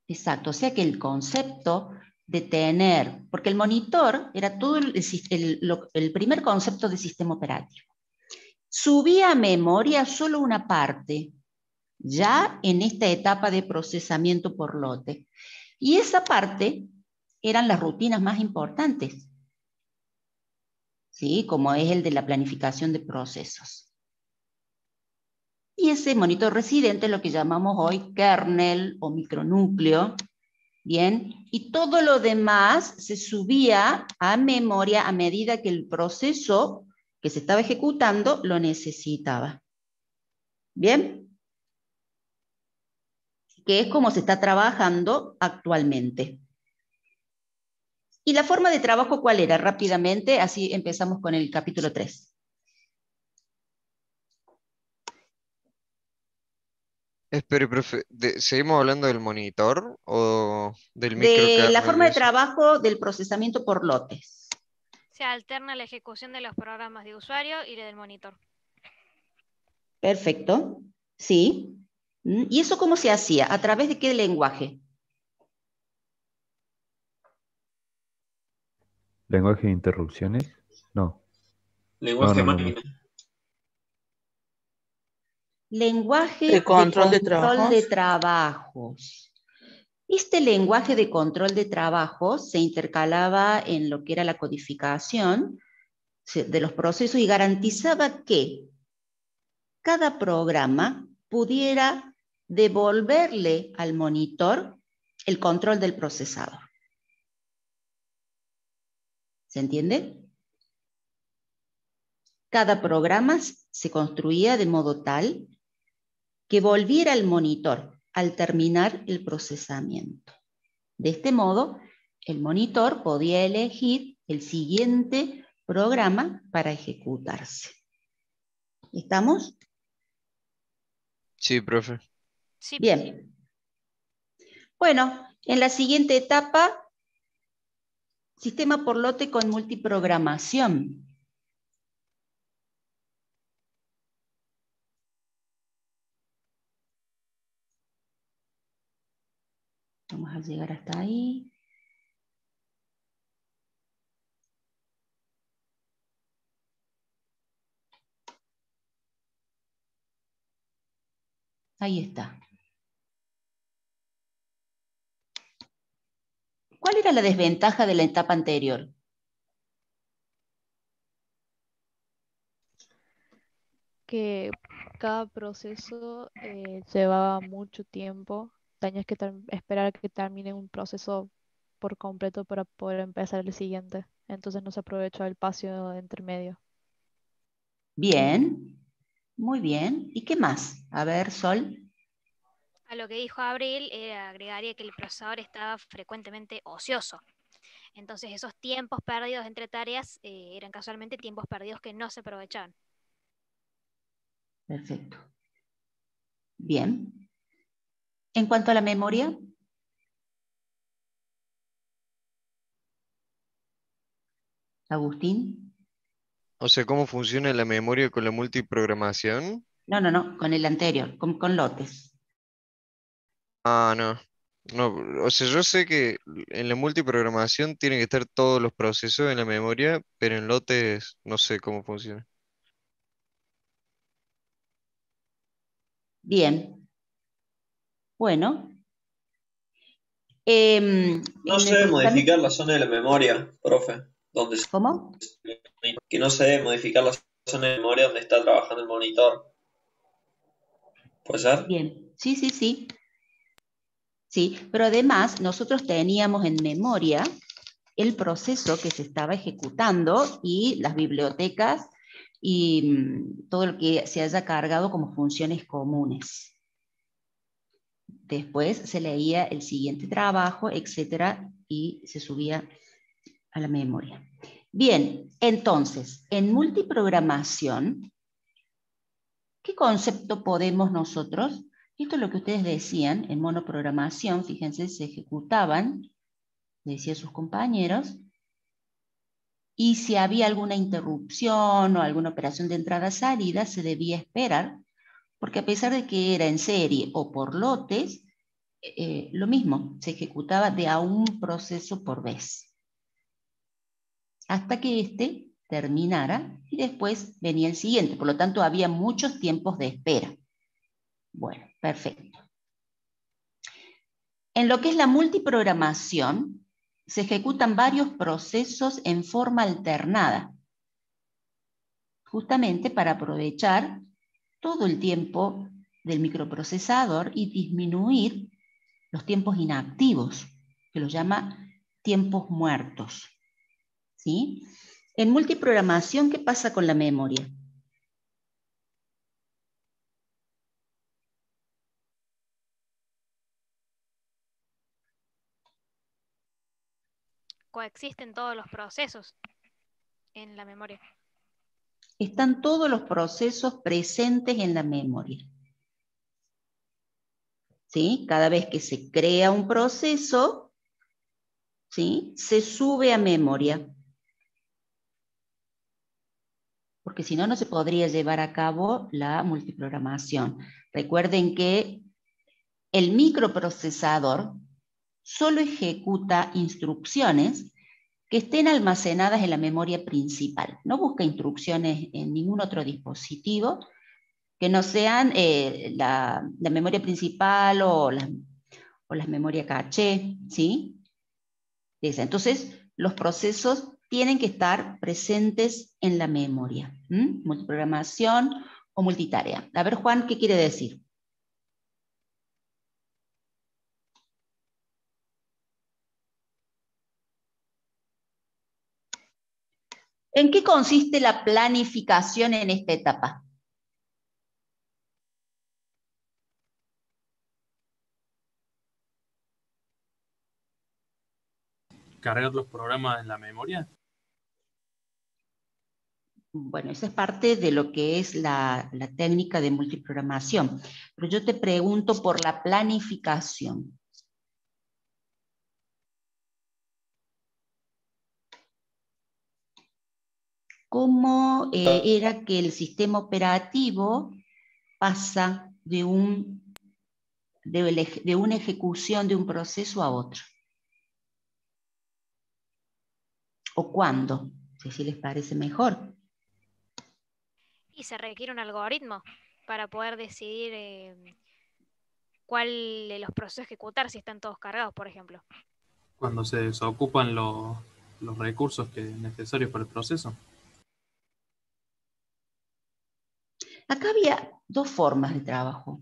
Exacto, o sea que el concepto de tener, porque el monitor era todo el primer concepto de sistema operativo. Subía a memoria solo una parte, ya en esta etapa de procesamiento por lote. Y esa parte eran las rutinas más importantes, ¿sí? Como es el de la planificación de procesos. Y ese monitor residente es lo que llamamos hoy kernel o micronúcleo, ¿bien? Y todo lo demás se subía a memoria a medida que el proceso que se estaba ejecutando lo necesitaba. ¿Bien? Que es como se está trabajando actualmente. ¿Y la forma de trabajo cuál era? Rápidamente, así empezamos con el capítulo 3. Espere, profe, ¿seguimos hablando del monitor o del De microkernel la forma y de eso? trabajo del procesamiento por lotes. Se alterna la ejecución de los programas de usuario y la del monitor. Perfecto. Sí. ¿Y eso cómo se hacía? ¿A través de qué lenguaje? ¿Lenguaje de interrupciones? No. Lenguaje No. máquina. Lenguaje De de control de control de trabajos. trabajos. Este lenguaje de control de trabajos se intercalaba en lo que era la codificación de los procesos y garantizaba que cada programa pudiera devolverle al monitor el control del procesador. ¿Se entiende? Cada programa se construía de modo tal que volviera al monitor al terminar el procesamiento. De este modo, el monitor podía elegir el siguiente programa para ejecutarse. ¿Estamos? Sí, profe. Sí. Bien. Bueno, en la siguiente etapa, sistema por lote con multiprogramación. Vamos a llegar hasta ahí. Ahí está. ¿Cuál era la desventaja de la etapa anterior? Que cada proceso llevaba mucho tiempo. Tenías que esperar a que termine un proceso por completo para poder empezar el siguiente. Entonces no se aprovechó el espacio entre medio. Bien, muy bien. ¿Y qué más? A ver, Sol. A lo que dijo Abril, agregaría que el procesador estaba frecuentemente ocioso. Entonces esos tiempos perdidos entre tareas eran casualmente tiempos perdidos que no se aprovechaban. Perfecto. Bien. En cuanto a la memoria. Agustín. O sea, ¿cómo funciona la memoria con la multiprogramación? No, con el anterior, con lotes. Ah, no. No, o sea, yo sé que en la multiprogramación tienen que estar todos los procesos en la memoria, pero en lotes no sé cómo funciona. Bien. Bueno. No se debe modificar la zona de la memoria, profe. ¿Cómo? Que no se debe modificar la zona de memoria donde está trabajando el monitor. ¿Puede ser? Bien. Sí. Sí, pero además nosotros teníamos en memoria el proceso que se estaba ejecutando y las bibliotecas y todo lo que se haya cargado como funciones comunes. Después se leía el siguiente trabajo, etcétera, y se subía a la memoria. Bien, entonces, en multiprogramación, ¿qué concepto podemos nosotros? Esto es lo que ustedes decían en monoprogramación, fíjense, se ejecutaban, decía sus compañeros, y si había alguna interrupción o alguna operación de entrada-salida, se debía esperar, porque a pesar de que era en serie o por lotes, lo mismo, se ejecutaba de a un proceso por vez, hasta que este terminara y después venía el siguiente. Por lo tanto, había muchos tiempos de espera. Bueno, perfecto. En lo que es la multiprogramación, se ejecutan varios procesos en forma alternada, justamente para aprovechar todo el tiempo del microprocesador y disminuir los tiempos inactivos, que los llama tiempos muertos. ¿Sí? En multiprogramación, ¿qué pasa con la memoria? Coexisten todos los procesos en la memoria. Están todos los procesos presentes en la memoria. ¿Sí? Cada vez que se crea un proceso, ¿sí?, se sube a memoria. Porque si no, no se podría llevar a cabo la multiprogramación. Recuerden que el microprocesador solo ejecuta instrucciones que estén almacenadas en la memoria principal. No busca instrucciones en ningún otro dispositivo que no sean la memoria principal o las memorias caché, ¿sí? Entonces, los procesos tienen que estar presentes en la memoria. Multiprogramación o multitarea. A ver, Juan, ¿qué quiere decir? ¿En qué consiste la planificación en esta etapa? ¿Cargar los programas en la memoria? Bueno, esa es parte de lo que es la técnica de multiprogramación. Pero yo te pregunto por la planificación. ¿Cómo era que el sistema operativo pasa de una ejecución de un proceso a otro? ¿O cuándo? Si les parece mejor. Y se requiere un algoritmo para poder decidir cuál de los procesos ejecutar si están todos cargados, por ejemplo. Cuando se desocupan los recursos necesarios para el proceso. Acá había dos formas de trabajo.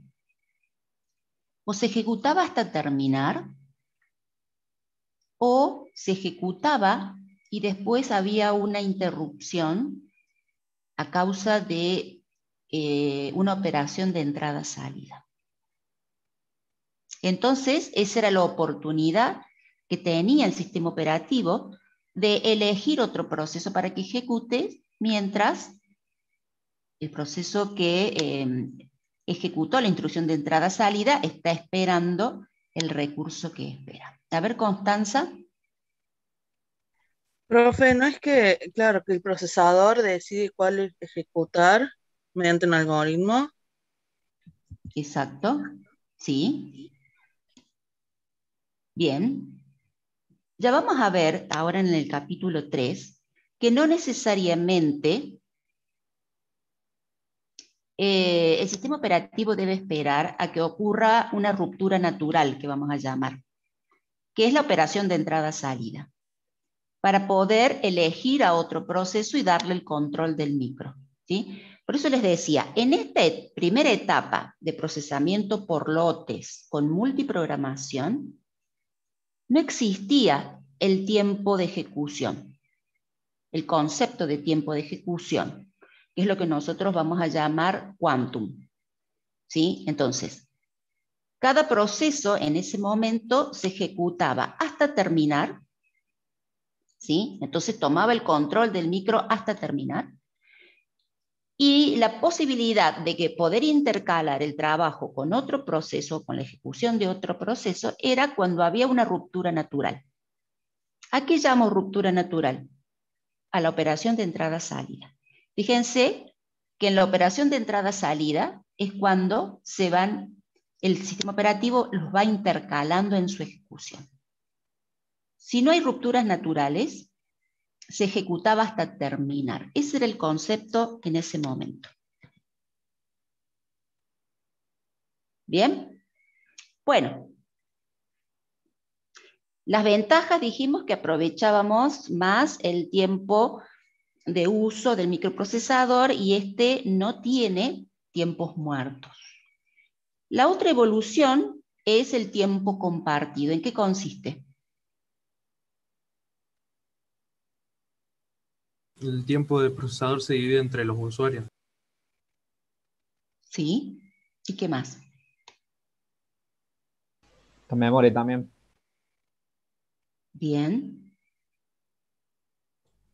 O se ejecutaba hasta terminar, o se ejecutaba y después había una interrupción a causa de una operación de entrada-salida. Entonces, esa era la oportunidad que tenía el sistema operativo de elegir otro proceso para que ejecute mientras el proceso que ejecutó la instrucción de entrada-salida está esperando el recurso que espera. A ver, Constanza. Profe, ¿no es que, claro, que el procesador decide cuál ejecutar mediante un algoritmo? Exacto, sí. Bien. Ya vamos a ver ahora en el capítulo 3 que no necesariamente el sistema operativo debe esperar a que ocurra una ruptura natural, que vamos a llamar, que es la operación de entrada-salida, para poder elegir a otro proceso y darle el control del micro, ¿sí? Por eso les decía, en esta primera etapa de procesamiento por lotes con multiprogramación, no existía el tiempo de ejecución, el concepto de tiempo de ejecución, que es lo que nosotros vamos a llamar quantum, ¿sí? Entonces, cada proceso en ese momento se ejecutaba hasta terminar, ¿sí? Entonces tomaba el control del micro hasta terminar, y la posibilidad de que poder intercalar el trabajo con otro proceso, con la ejecución de otro proceso, era cuando había una ruptura natural. ¿A qué llamo ruptura natural? A la operación de entrada-salida. Fíjense que en la operación de entrada-salida es cuando se van el sistema operativo los va intercalando en su ejecución. Si no hay rupturas naturales, se ejecutaba hasta terminar. Ese era el concepto en ese momento. ¿Bien? Bueno, las ventajas dijimos que aprovechábamos más el tiempo de uso del microprocesador y este no tiene tiempos muertos. La otra evolución es el tiempo compartido. ¿En qué consiste? El tiempo del procesador se divide entre los usuarios. ¿Sí? ¿Y qué más? La memoria también. Bien.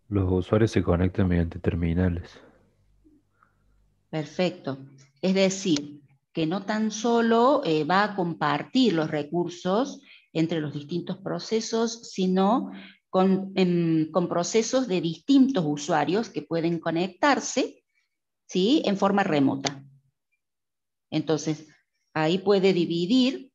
Los usuarios se conectan mediante terminales. Perfecto. Es decir, que no tan solo va a compartir los recursos entre los distintos procesos, sino con procesos de distintos usuarios que pueden conectarse, ¿sí?, en forma remota. Entonces, ahí puede dividir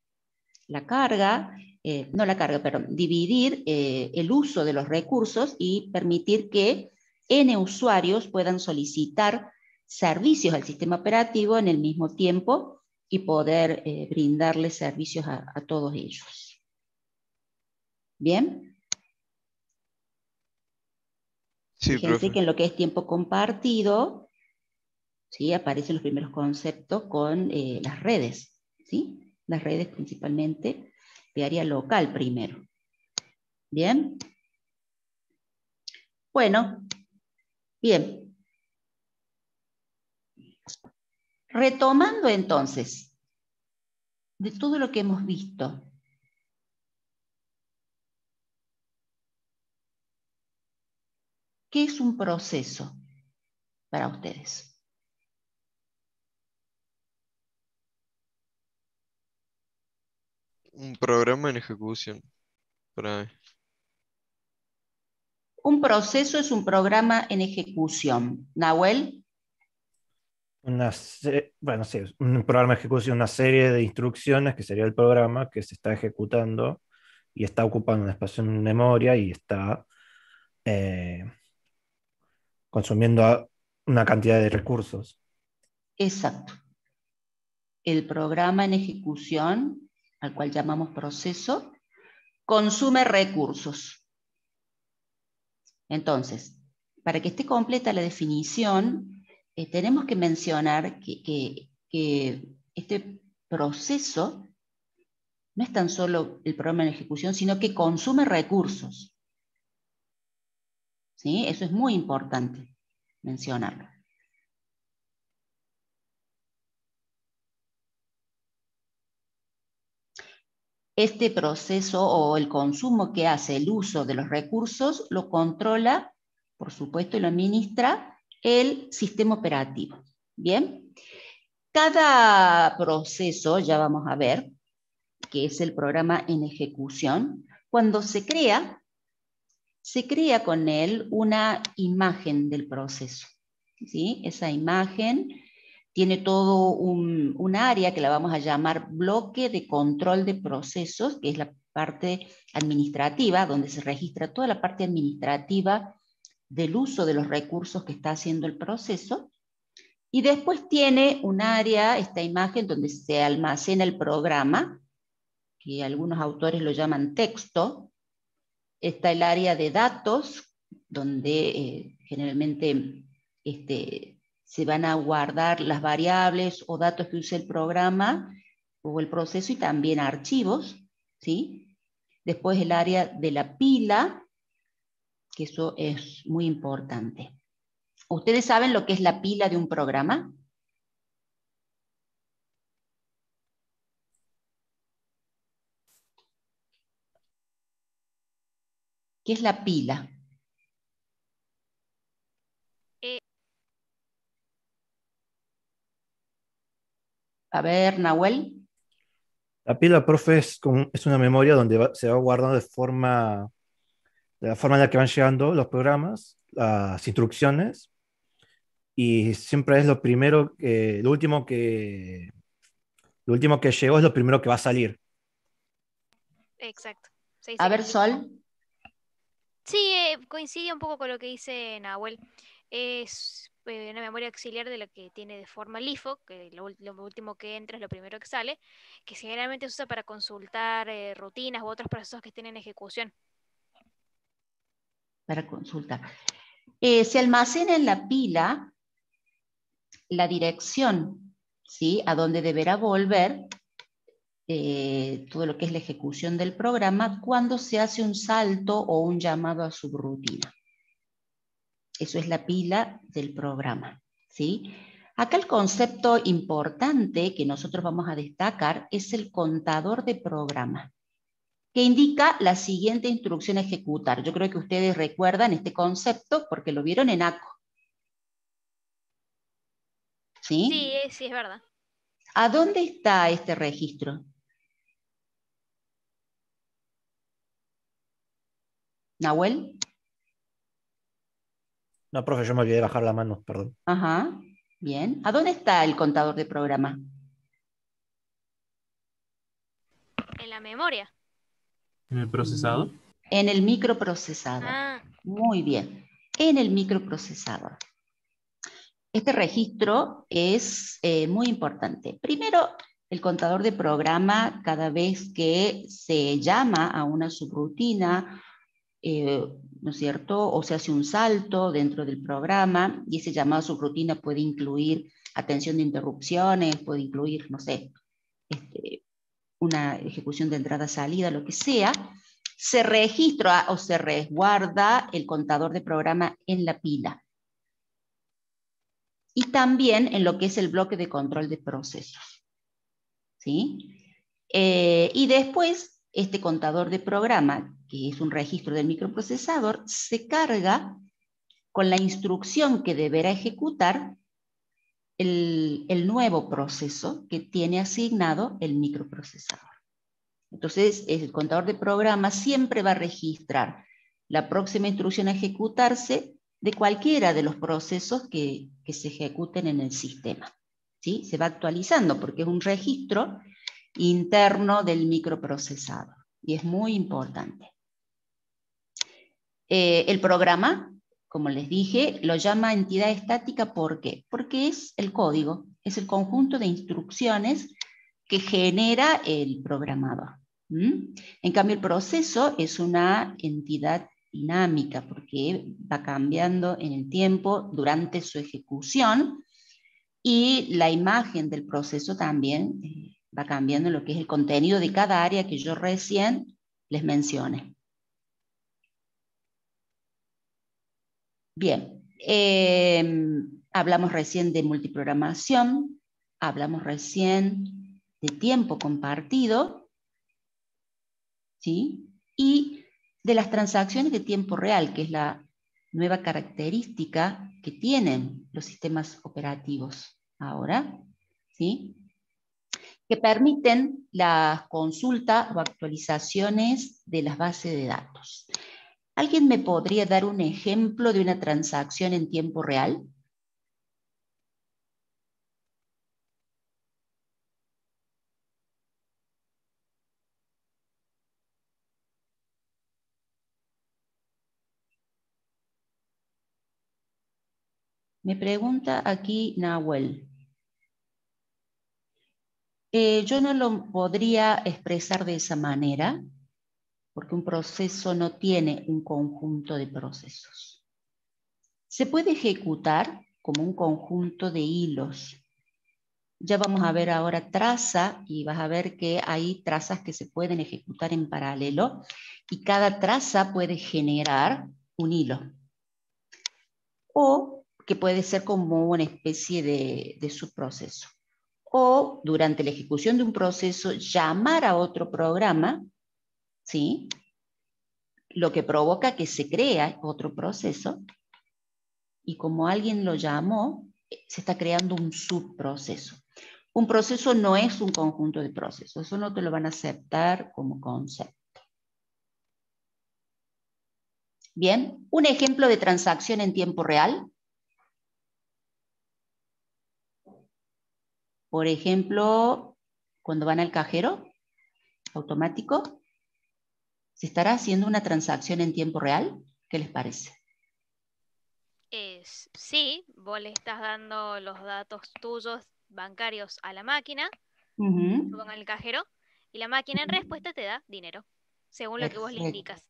la carga, dividir el uso de los recursos y permitir que N usuarios puedan solicitar servicios al sistema operativo en el mismo tiempo y poder brindarles servicios a todos ellos. ¿Bien? Sí, Fíjense profe. que en lo que es tiempo compartido, ¿sí?, aparecen los primeros conceptos con las redes, ¿sí? Las redes principalmente de área local primero. ¿Bien? Bueno, bien. Retomando entonces, de todo lo que hemos visto, ¿qué es un proceso para ustedes? Un programa en ejecución. Para mí. Un proceso es un programa en ejecución. Nahuel. Bueno, sí, un programa de ejecución, una serie de instrucciones que sería el programa que se está ejecutando y está ocupando un espacio en memoria y está consumiendo una cantidad de recursos. Exacto. El programa en ejecución, al cual llamamos proceso, consume recursos. Entonces, para que esté completa la definición, tenemos que mencionar que este proceso no es tan solo el programa en ejecución, sino que consume recursos. ¿Sí? Eso es muy importante mencionarlo. Este proceso o el consumo que hace el uso de los recursos lo controla, por supuesto, y lo administra el sistema operativo. ¿Bien? Cada proceso, ya vamos a ver, que es el programa en ejecución, cuando se crea con él una imagen del proceso. ¿Sí? Esa imagen tiene todo un área que la vamos a llamar bloque de control de procesos, que es la parte administrativa, donde se registra toda la parte administrativa del uso de los recursos que está haciendo el proceso. Y después tiene un área, esta imagen, donde se almacena el programa, que algunos autores lo llaman texto. Está el área de datos, donde generalmente se van a guardar las variables o datos que use el programa o el proceso, y también archivos, ¿sí? Después el área de la pila, que eso es muy importante. ¿Ustedes saben lo que es la pila de un programa? ¿Qué es la pila? A ver, Nahuel. La pila, profe, es una memoria donde se va guardando de la forma en la que van llegando los programas, las instrucciones, y siempre es lo último que Lo último que llegó es lo primero que va a salir. Exacto. Sí, A sí. ver, Sol. Sí, coincide un poco con lo que dice Nahuel. Es una memoria auxiliar de lo que tiene de forma LIFO, que lo último que entra es lo primero que sale, que generalmente se usa para consultar rutinas u otros procesos que estén en ejecución. Para consultar. Se almacena en la pila la dirección, ¿sí? A donde deberá volver todo lo que es la ejecución del programa cuando se hace un salto o un llamado a subrutina. Eso es la pila del programa, ¿sí? Acá el concepto importante que nosotros vamos a destacar es el contador de programa, que indica la siguiente instrucción a ejecutar. Yo creo que ustedes recuerdan este concepto porque lo vieron en ACO. ¿Sí? Sí, sí, es verdad. ¿A dónde está este registro? ¿Nahuel? No, profe, yo me olvidé de bajar la mano, perdón. Ajá, bien. ¿A dónde está el contador de programa? En la memoria. ¿En el procesador? En el microprocesador. Ah, Muy bien. En el microprocesador. Este registro es muy importante. Primero, el contador de programa, cada vez que se llama a una subrutina, ¿no es cierto? O se hace un salto dentro del programa, y ese llamado a subrutina puede incluir atención de interrupciones, puede incluir, no sé, una ejecución de entrada-salida, lo que sea, se registra o se resguarda el contador de programa en la pila. Y también en lo que es el bloque de control de procesos. ¿Sí? Y después, este contador de programa, que es un registro del microprocesador, se carga con la instrucción que deberá ejecutar el nuevo proceso que tiene asignado el microprocesador. Entonces, el contador de programa siempre va a registrar la próxima instrucción a ejecutarse de cualquiera de los procesos que se ejecuten en el sistema. ¿Sí? Se va actualizando porque es un registro interno del microprocesador y es muy importante. El programa, como les dije, lo llama entidad estática. ¿Por qué? Porque es el código, es el conjunto de instrucciones que genera el programador. En cambio, el proceso es una entidad dinámica porque va cambiando en el tiempo durante su ejecución y la imagen del proceso también va cambiando en lo que es el contenido de cada área que yo recién les mencioné. Bien, hablamos recién de multiprogramación, hablamos recién de tiempo compartido, ¿sí? Y de las transacciones de tiempo real, que es la nueva característica que tienen los sistemas operativos ahora, ¿sí? Que permiten la consulta o actualizaciones de las bases de datos. ¿Alguien me podría dar un ejemplo de una transacción en tiempo real? Me pregunta aquí Nahuel. Yo no lo podría expresar de esa manera, porque un proceso no tiene un conjunto de procesos. Se puede ejecutar como un conjunto de hilos. Ya vamos a ver ahora traza y vas a ver que hay trazas que se pueden ejecutar en paralelo y cada traza puede generar un hilo. O que puede ser como una especie de subproceso. O durante la ejecución de un proceso llamar a otro programa, ¿sí? Lo que provoca que se crea otro proceso y como alguien lo llamó, se está creando un subproceso. Un proceso no es un conjunto de procesos, eso no te lo van a aceptar como concepto. Bien, un ejemplo de transacción en tiempo real. Por ejemplo, cuando van al cajero automático, ¿se estará haciendo una transacción en tiempo real? ¿Qué les parece? Sí, vos le estás dando los datos tuyos bancarios a la máquina, Ujú. supongo en el cajero, y la máquina en respuesta te da dinero, según lo que vos le Perfecto. indicas.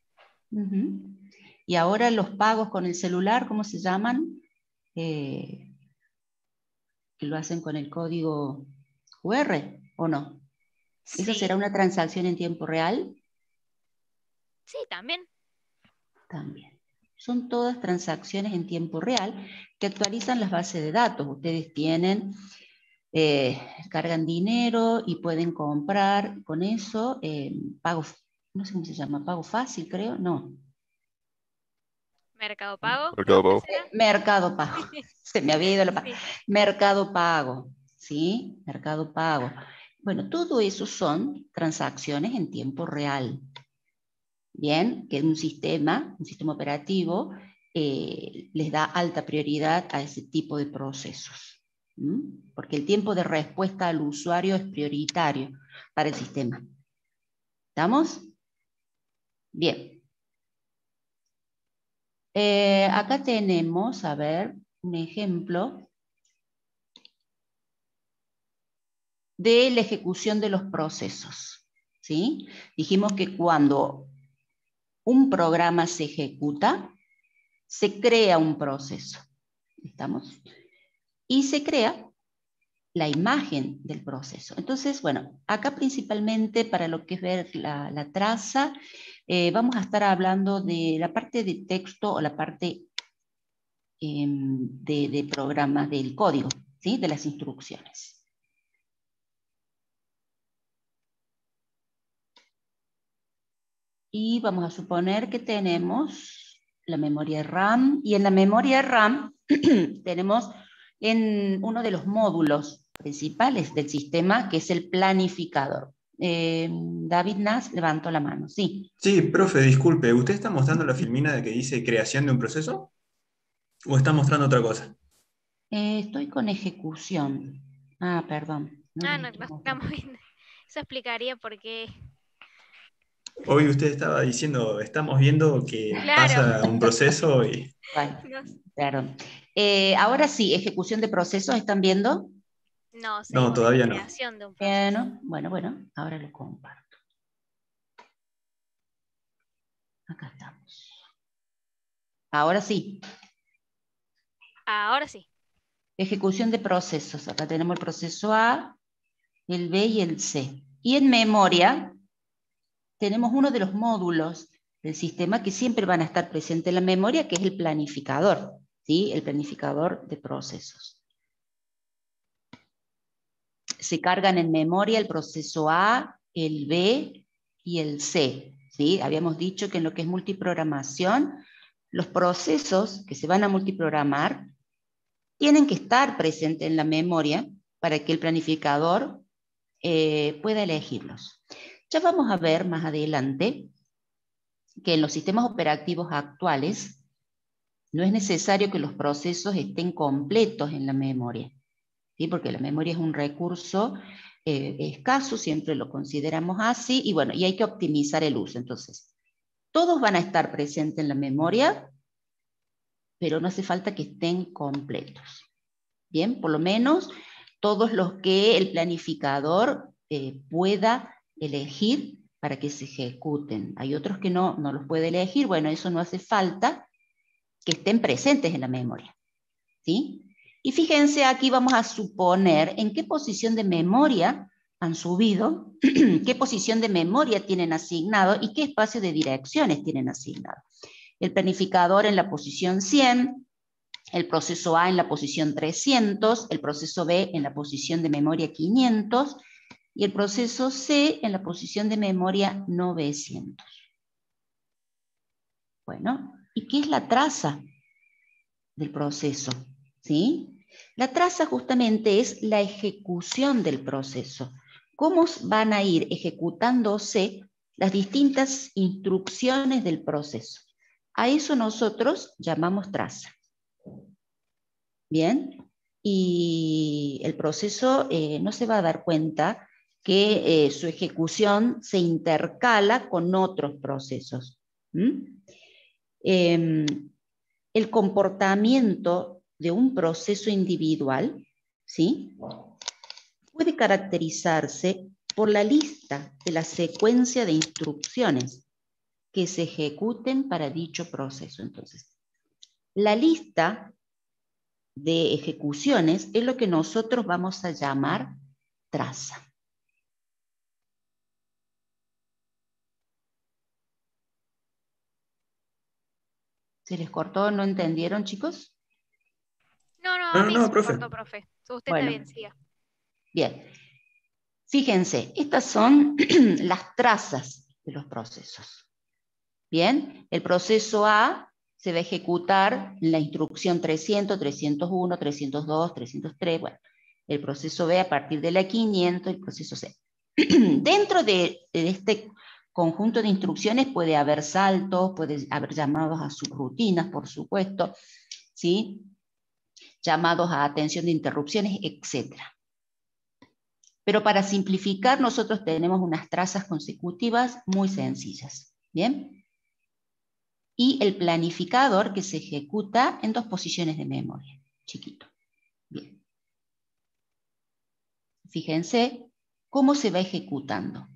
Ujú. Y ahora los pagos con el celular, ¿cómo se llaman? Que lo hacen con el código QR, ¿o no? ¿Eso Sí, será una transacción en tiempo real? sí, también. También. Son todas transacciones en tiempo real que actualizan las bases de datos. Ustedes tienen, cargan dinero y pueden comprar con eso pago, no sé cómo se llama, pago fácil, creo, no. Mercado Pago, Mercado creo que Pago. será. Mercado Pago. Se me había ido la Sí. Mercado Pago, ¿sí? Mercado Pago. Bueno, todo eso son transacciones en tiempo real. Bien, que un sistema operativo les da alta prioridad a ese tipo de procesos. ¿Mm? Porque el tiempo de respuesta al usuario es prioritario para el sistema. ¿Estamos? Bien. Acá tenemos, a ver, un ejemplo de la ejecución de los procesos. ¿Sí? Dijimos que cuando un programa se ejecuta, se crea un proceso. ¿Estamos? Y se crea la imagen del proceso. Entonces, bueno, acá principalmente para lo que es ver la traza, vamos a estar hablando de la parte de texto o la parte de programas del código, ¿sí? De las instrucciones. Y vamos a suponer que tenemos la memoria RAM, y en la memoria RAM tenemos en uno de los módulos principales del sistema, que es el planificador. David Nas levantó la mano, sí. Sí, profe, disculpe, ¿usted está mostrando la filmina de que dice creación de un proceso? ¿O está mostrando otra cosa? Estoy con ejecución. Ah, perdón. No Ah, les no, estoy no mostrando. estamos viendo. Eso explicaría por qué. Hoy usted estaba diciendo, estamos viendo que Claro. pasa un proceso y... Bueno, No, perdón. Ahora sí, ejecución de procesos, ¿están viendo? no, No, seguimos en todavía la no. creación de un proceso. Bueno, ahora lo comparto. Acá estamos. Ahora sí, Ahora sí. ejecución de procesos. Acá tenemos el proceso A, el B y el C. Y en memoria tenemos uno de los módulos del sistema que siempre van a estar presentes en la memoria, que es el planificador, ¿sí? El planificador de procesos. Se cargan en memoria el proceso A, el B y el C, ¿sí? Habíamos dicho que en lo que es multiprogramación, los procesos que se van a multiprogramar tienen que estar presentes en la memoria para que el planificador pueda elegirlos. Ya vamos a ver más adelante que en los sistemas operativos actuales no es necesario que los procesos estén completos en la memoria, ¿sí? Porque la memoria es un recurso escaso, siempre lo consideramos así, y bueno, y hay que optimizar el uso. Entonces, todos van a estar presentes en la memoria, pero no hace falta que estén completos. Bien, por lo menos todos los que el planificador pueda elegir para que se ejecuten. Hay otros que no los puede elegir, bueno, eso no hace falta que estén presentes en la memoria, ¿sí? Y fíjense, aquí vamos a suponer en qué posición de memoria han subido, qué posición de memoria tienen asignado y qué espacio de direcciones tienen asignado. El planificador en la posición 100, el proceso A en la posición 300, el proceso B en la posición de memoria 500 y el proceso C en la posición de memoria 900. Bueno, ¿y qué es la traza del proceso? ¿Sí? La traza justamente es la ejecución del proceso. ¿Cómo van a ir ejecutándose las distintas instrucciones del proceso? A eso nosotros llamamos traza. Bien, y el proceso no se va a dar cuenta que su ejecución se intercala con otros procesos. El comportamiento de un proceso individual, ¿sí?, puede caracterizarse por la lista de la secuencia de instrucciones que se ejecuten para dicho proceso. Entonces, la lista de ejecuciones es lo que nosotros vamos a llamar traza. ¿Se les cortó? ¿No entendieron, chicos? No, a mí No, se me profe. cortó, profe. Usted Bueno. está bien, siga. Bien. Fíjense, estas son las trazas de los procesos. Bien, el proceso A se va a ejecutar en la instrucción 300, 301, 302, 303, bueno. El proceso B a partir de la 500, el proceso C. Dentro de este conjunto de instrucciones puede haber saltos, puede haber llamados a subrutinas, por supuesto, ¿sí?, llamados a atención de interrupciones, etc. Pero para simplificar, nosotros tenemos unas trazas consecutivas muy sencillas. ¿Bien? Y el planificador que se ejecuta en 2 posiciones de memoria, chiquito. Bien. Fíjense cómo se va ejecutando.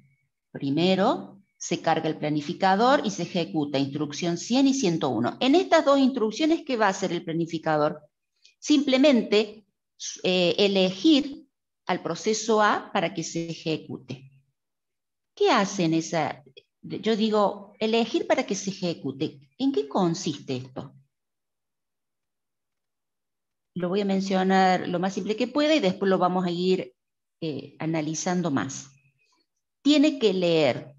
Primero se carga el planificador y se ejecuta instrucción 100 y 101. En estas 2 instrucciones, ¿qué va a hacer el planificador? Simplemente elegir al proceso A para que se ejecute. ¿Qué hace en esa? Yo digo, elegir para que se ejecute. ¿En qué consiste esto? Lo voy a mencionar lo más simple que pueda y después lo vamos a ir analizando más. Tiene que leer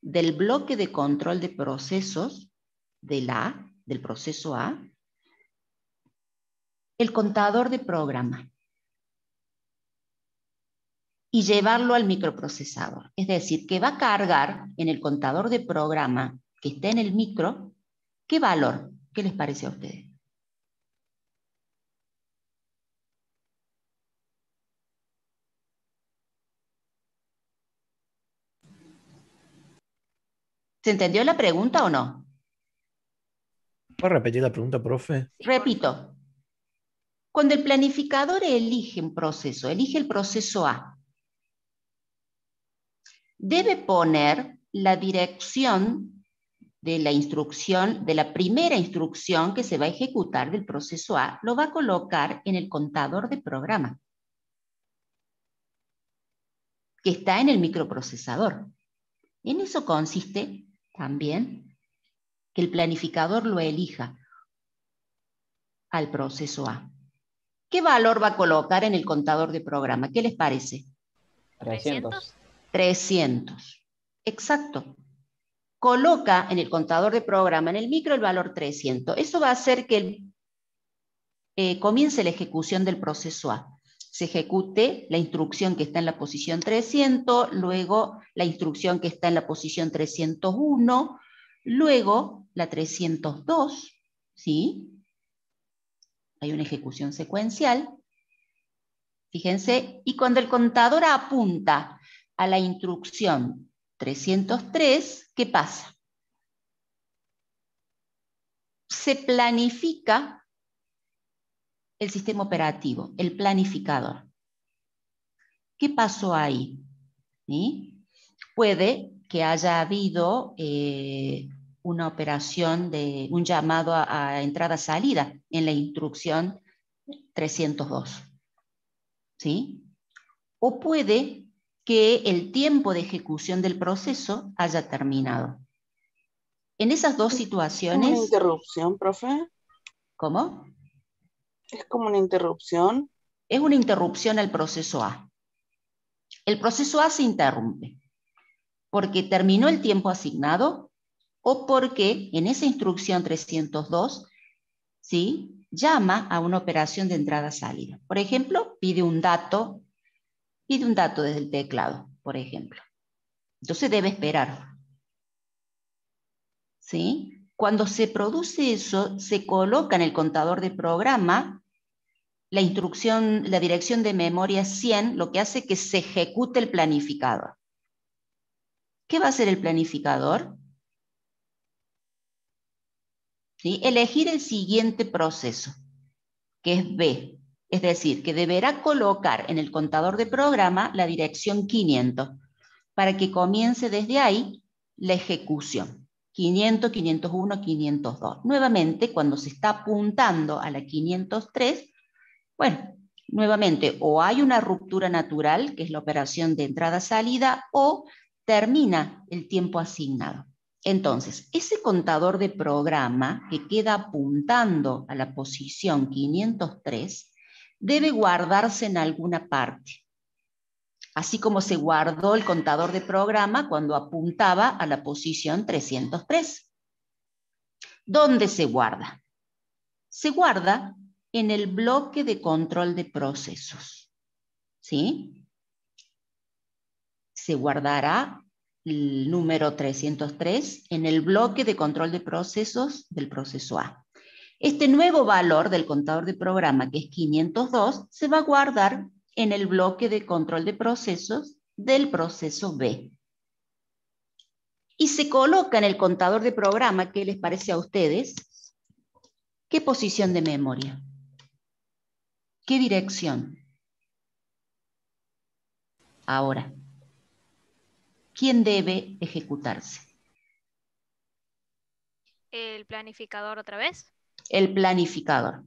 del bloque de control de procesos del proceso A, el contador de programa y llevarlo al microprocesador. Es decir, que va a cargar en el contador de programa que está en el micro, ¿qué valor? ¿Qué les parece a ustedes? ¿Se entendió la pregunta o no? ¿Puedo repetir la pregunta, profe? Repito. Cuando el planificador elige un proceso, elige el proceso A, debe poner la dirección de la instrucción, de la primera instrucción que se va a ejecutar del proceso A, lo va a colocar en el contador de programa, que está en el microprocesador. En eso consiste también que el planificador lo elija al proceso A. ¿Qué valor va a colocar en el contador de programa? ¿Qué les parece? 300. 300. Exacto. Coloca en el contador de programa, en el micro, el valor 300. Eso va a hacer que comience la ejecución del proceso A. Se ejecute la instrucción que está en la posición 300, luego la instrucción que está en la posición 301, luego la 302, ¿sí? Hay una ejecución secuencial. Fíjense, y cuando el contador apunta a la instrucción 303, ¿qué pasa? Se planifica el sistema operativo, el planificador. ¿Qué pasó ahí? ¿Sí? Puede que haya habido una operación de un llamado a entrada-salida en la instrucción 302. ¿Sí? O puede que el tiempo de ejecución del proceso haya terminado. En esas 2 situaciones... ¿Es una interrupción, profe? ¿Cómo? ¿Es como una interrupción? Es una interrupción al proceso A. El proceso A se interrumpe porque terminó el tiempo asignado o porque en esa instrucción 302, ¿sí?, llama a una operación de entrada-salida. Por ejemplo, pide un dato desde el teclado, por ejemplo. Entonces debe esperar. ¿Sí? Cuando se produce eso, se coloca en el contador de programa la instrucción, la dirección de memoria 100, lo que hace que se ejecute el planificador. ¿Qué va a hacer el planificador? ¿Sí? Elegir el siguiente proceso, que es B. Es decir, que deberá colocar en el contador de programa la dirección 500, para que comience desde ahí la ejecución. 500, 501, 502. Nuevamente, cuando se está apuntando a la 503, bueno, nuevamente, o hay una ruptura natural, que es la operación de entrada-salida, o termina el tiempo asignado. Entonces, ese contador de programa que queda apuntando a la posición 503 debe guardarse en alguna parte, así como se guardó el contador de programa cuando apuntaba a la posición 303. ¿Dónde se guarda? Se guarda en el bloque de control de procesos. ¿Sí? Se guardará el número 303 en el bloque de control de procesos del proceso A. Este nuevo valor del contador de programa, que es 502, se va a guardar en el bloque de control de procesos del proceso B. Y se coloca en el contador de programa, ¿qué les parece a ustedes? ¿Qué posición de memoria? ¿Qué dirección? Ahora, ¿quién debe ejecutarse? ¿El planificador otra vez? El planificador.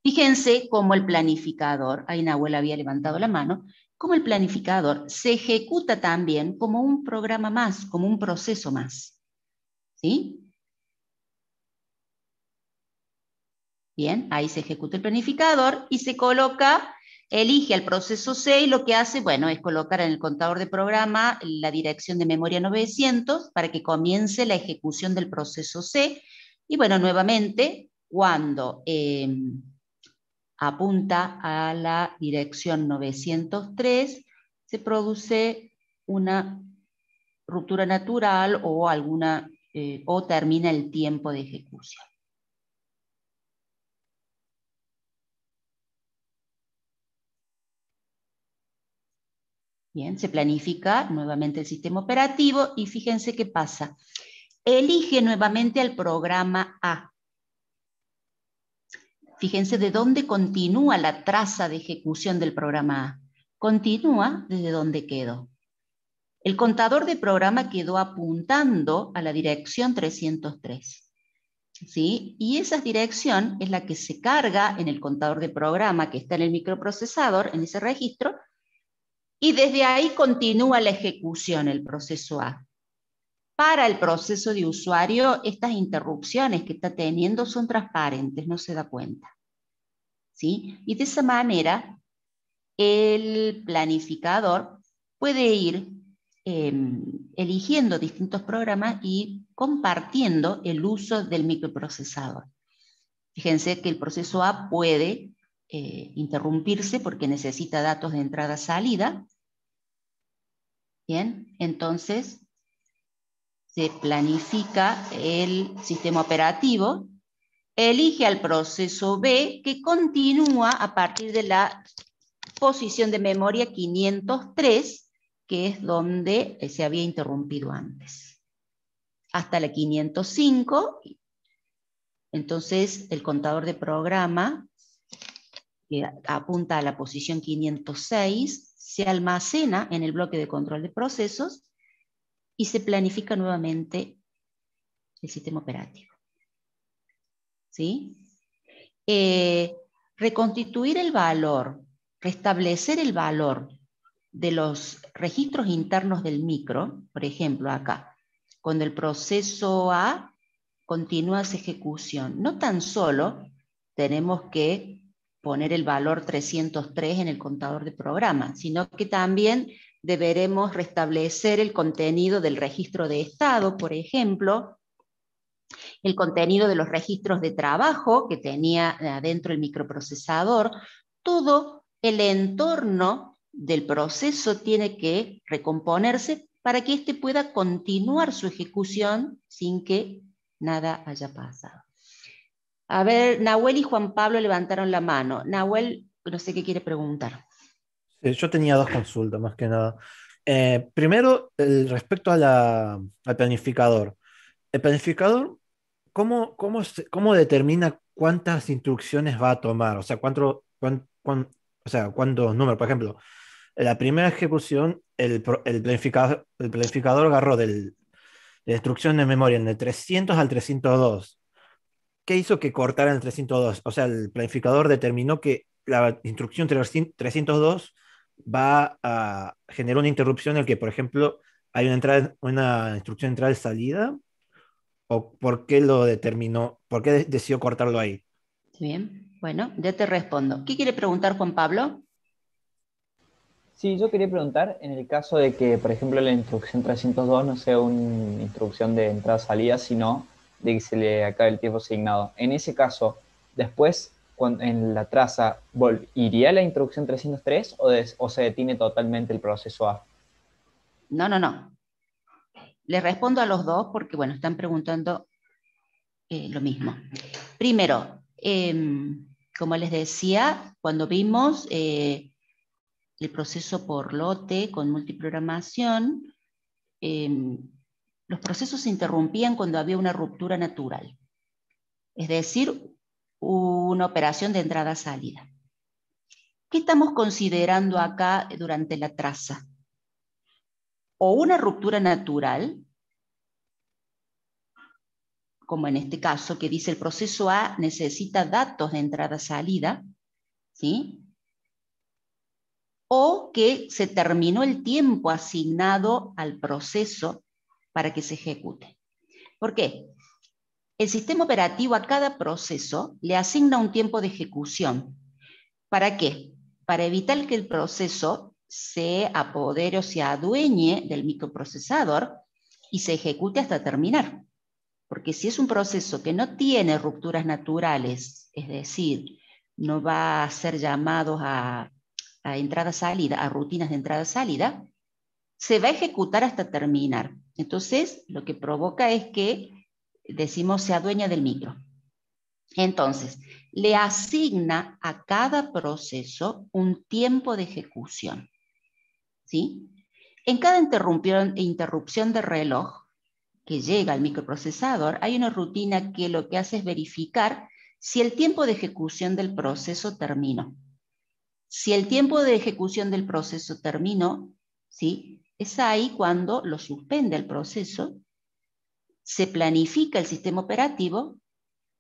Fíjense cómo el planificador, ahí Nahuel había levantado la mano, cómo el planificador se ejecuta también como un programa más, como un proceso más. ¿Sí? Bien, ahí se ejecuta el planificador y se coloca, elige al proceso C y lo que hace, bueno, es colocar en el contador de programa la dirección de memoria 900 para que comience la ejecución del proceso C. Y bueno, nuevamente, cuando apunta a la dirección 903, se produce una ruptura natural o alguna, o termina el tiempo de ejecución. Bien, se planifica nuevamente el sistema operativo y fíjense qué pasa. Elige nuevamente al programa A. Fíjense de dónde continúa la traza de ejecución del programa A. Continúa desde donde quedó. El contador de programa quedó apuntando a la dirección 303. ¿Sí? Y esa dirección es la que se carga en el contador de programa que está en el microprocesador, en ese registro, y desde ahí continúa la ejecución, el proceso A. Para el proceso de usuario, estas interrupciones que está teniendo son transparentes, no se da cuenta. ¿Sí? Y de esa manera, el planificador puede ir eligiendo distintos programas y compartiendo el uso del microprocesador. Fíjense que el proceso A puede interrumpirse porque necesita datos de entrada-salida. Bien, entonces se planifica el sistema operativo, elige al proceso B que continúa a partir de la posición de memoria 503, que es donde se había interrumpido antes, hasta la 505. Entonces el contador de programa, que apunta a la posición 506, se almacena en el bloque de control de procesos y se planifica nuevamente el sistema operativo. ¿Sí? Reconstituir el valor, restablecer el valor de los registros internos del micro, por ejemplo acá, cuando el proceso A continúa su ejecución, no tan solo tenemos que poner el valor 303 en el contador de programa, sino que también deberemos restablecer el contenido del registro de estado, por ejemplo, el contenido de los registros de trabajo que tenía adentro el microprocesador. Todo el entorno del proceso tiene que recomponerse para que éste pueda continuar su ejecución sin que nada haya pasado. A ver, Nahuel y Juan Pablo levantaron la mano. Nahuel, no sé qué quiere preguntar. Sí, yo tenía dos consultas más que nada. Primero, respecto al planificador. El planificador, ¿cómo determina cuántas instrucciones va a tomar? O sea, o sea, cuántos números. Por ejemplo, en la primera ejecución, el planificador agarró de la instrucción de memoria en el 300 al 302. ¿Qué hizo que cortara el 302? O sea, el planificador determinó que la instrucción 302 va a generar una interrupción en el que, por ejemplo, hay una instrucción de entrada y salida. ¿O por qué lo determinó? ¿Por qué decidió cortarlo ahí? Bien, bueno, ya te respondo. ¿Qué quiere preguntar Juan Pablo? Sí, yo quería preguntar, en el caso de que, por ejemplo, la instrucción 302 no sea una instrucción de entrada-salida, sino de que se le acabe el tiempo asignado. En ese caso, después, en la traza, ¿iría la instrucción 303 o se detiene totalmente el proceso A? No. Les respondo a los dos porque, bueno, están preguntando lo mismo. Primero, como les decía, cuando vimos el proceso por lote con multiprogramación, los procesos se interrumpían cuando había una ruptura natural. Es decir, una operación de entrada-salida. ¿Qué estamos considerando acá durante la traza? O una ruptura natural, como en este caso que dice el proceso A necesita datos de entrada-salida, ¿sí? O que se terminó el tiempo asignado al proceso para que se ejecute. ¿Por qué? El sistema operativo a cada proceso le asigna un tiempo de ejecución. ¿Para qué? Para evitar que el proceso se apodere o se adueñe del microprocesador y se ejecute hasta terminar. Porque si es un proceso que no tiene rupturas naturales, es decir, no va a ser llamados a entrada-salida, a rutinas de entrada-salida, se va a ejecutar hasta terminar. Entonces, lo que provoca es que, decimos, se adueña del micro. Entonces, le asigna a cada proceso un tiempo de ejecución, ¿sí? En cada interrupción de reloj que llega al microprocesador, hay una rutina que lo que hace es verificar si el tiempo de ejecución del proceso terminó. Si el tiempo de ejecución del proceso terminó, ¿sí? Es ahí cuando lo suspende el proceso, se planifica el sistema operativo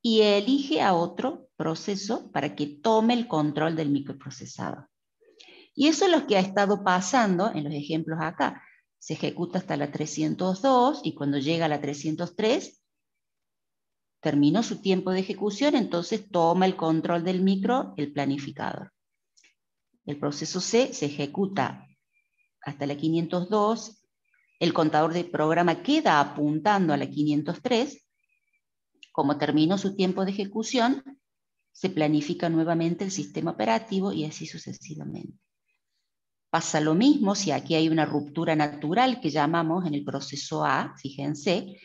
y elige a otro proceso para que tome el control del microprocesador. Y eso es lo que ha estado pasando en los ejemplos acá. Se ejecuta hasta la 302 y cuando llega a la 303, terminó su tiempo de ejecución, entonces toma el control del micro el planificador. El proceso C se ejecuta hasta la 502, el contador de programa queda apuntando a la 503, como terminó su tiempo de ejecución, se planifica nuevamente el sistema operativo y así sucesivamente. Pasa lo mismo si aquí hay una ruptura natural que llamamos en el proceso A, fíjense,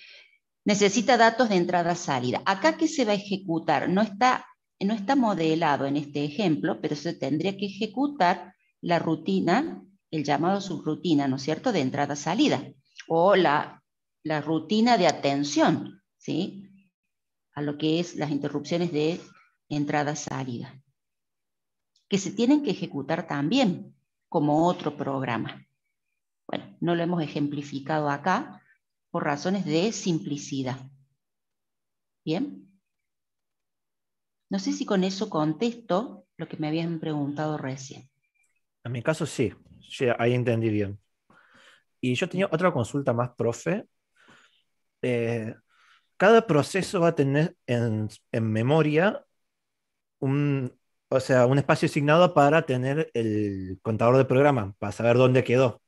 necesita datos de entrada-salida. Acá, ¿qué se va a ejecutar? No está modelado en este ejemplo, pero se tendría que ejecutar la rutina, el llamado subrutina, ¿no es cierto?, de entrada-salida, o la rutina de atención, ¿sí?, a lo que es las interrupciones de entrada-salida, que se tienen que ejecutar también como otro programa. Bueno, no lo hemos ejemplificado acá por razones de simplicidad. ¿Bien? No sé si con eso contesto lo que me habían preguntado recién. En mi caso sí, ahí entendí bien. Y yo tenía otra consulta más, profe. Cada proceso va a tener en memoria un espacio asignado para tener el contador de programa, para saber dónde quedó.